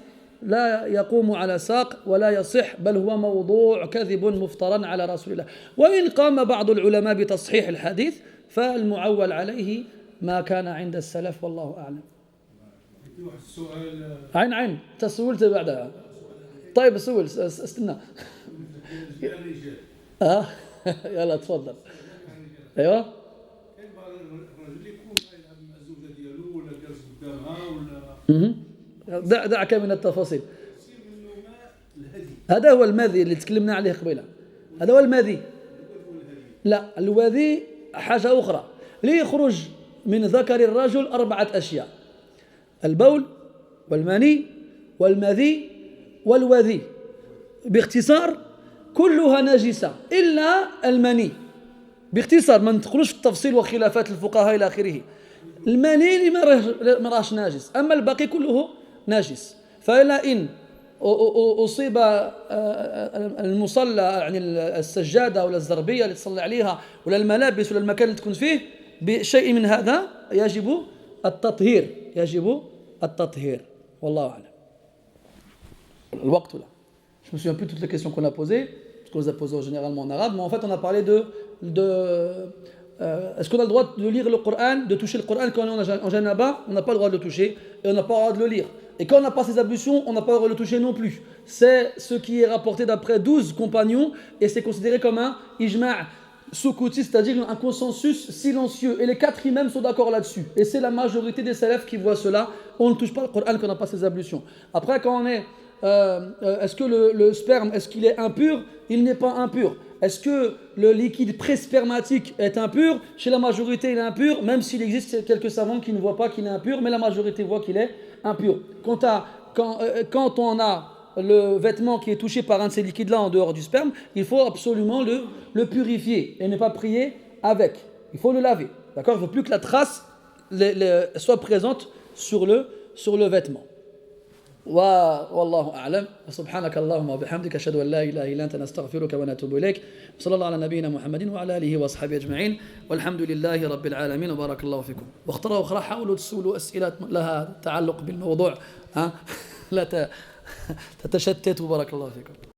لا يقوم على ساق ولا يصح، بل هو موضوع كذب مفترى على رسول الله. وإن قام بعض العلماء بتصحيح الحديث فالمعول عليه ما كان عند السلف، والله أعلم. عين تسولت بعدها. طيب سول استنى. يلا تفضل. ايوه. دعك من التفاصيل. هذا هو المذي اللي تكلمنا عليه قبيله، هذا هو المذي. لا، الوذي حاجة أخرى. ليخرج من ذكر الرجل 4 أشياء: البول والمني والمذي والوذي. باختصار كلها نجسة إلا المني. باختصار ما ندخلوش في التفصيل وخلافات الفقهاء إلى آخره. المني اللي ما راهش ناجس، أما الباقي كله ناجس. فإلا إن أصيب المصلى يعني السجادة ولا الزربية اللي تصلي عليها ولا الملابس ولا المكان اللي تكون فيه بشيء من هذا يجب التطهير، والله أعلم. الوقت là. Je me souviens plus toutes les questions qu'on a posées, parce qu'on les a posées généralement en arabe, mais en fait on a parlé est-ce qu'on a le droit de lire le Coran, de toucher le Coran quand on est en janaba? On n'a pas le droit de le toucher et on n'a pas le droit de le lire. Et quand on n'a pas ces ablutions, on n'a pas le droit de le toucher non plus. C'est ce qui est rapporté d'après 12 compagnons et c'est considéré comme un ijma' Sukouti, c'est-à-dire un consensus silencieux. Et les 4 imams sont d'accord là-dessus. Et c'est la majorité des salafs qui voient cela. On ne touche pas le Coran quand on n'a pas ces ablutions. Après, quand on est... est-ce que le sperme, est-ce qu'il est impur? Il n'est pas impur. Est-ce que le liquide préspermatique est impur? Chez la majorité, il est impur, même s'il existe quelques savants qui ne voient pas qu'il est impur, mais la majorité voit qu'il est impur. Quand on a le vêtement qui est touché par un de ces liquides-là en dehors du sperme, il faut absolument le purifier et ne pas prier avec. Il faut le laver. D'accord? Il ne faut plus que la trace soit présente sur le vêtement. والله أعلم سبحانك اللهم وبحمدك أشهد أن لا إله إلا أنت نستغفرك ونتوب إليك صلى الله على نبينا محمد وعلى آله وأصحابه أجمعين والحمد لله رب العالمين وبارك الله فيكم واختاروا أخرى حاولوا تسولوا أسئلة لها تعلق بالموضوع لا تتشتتوا بارك الله فيكم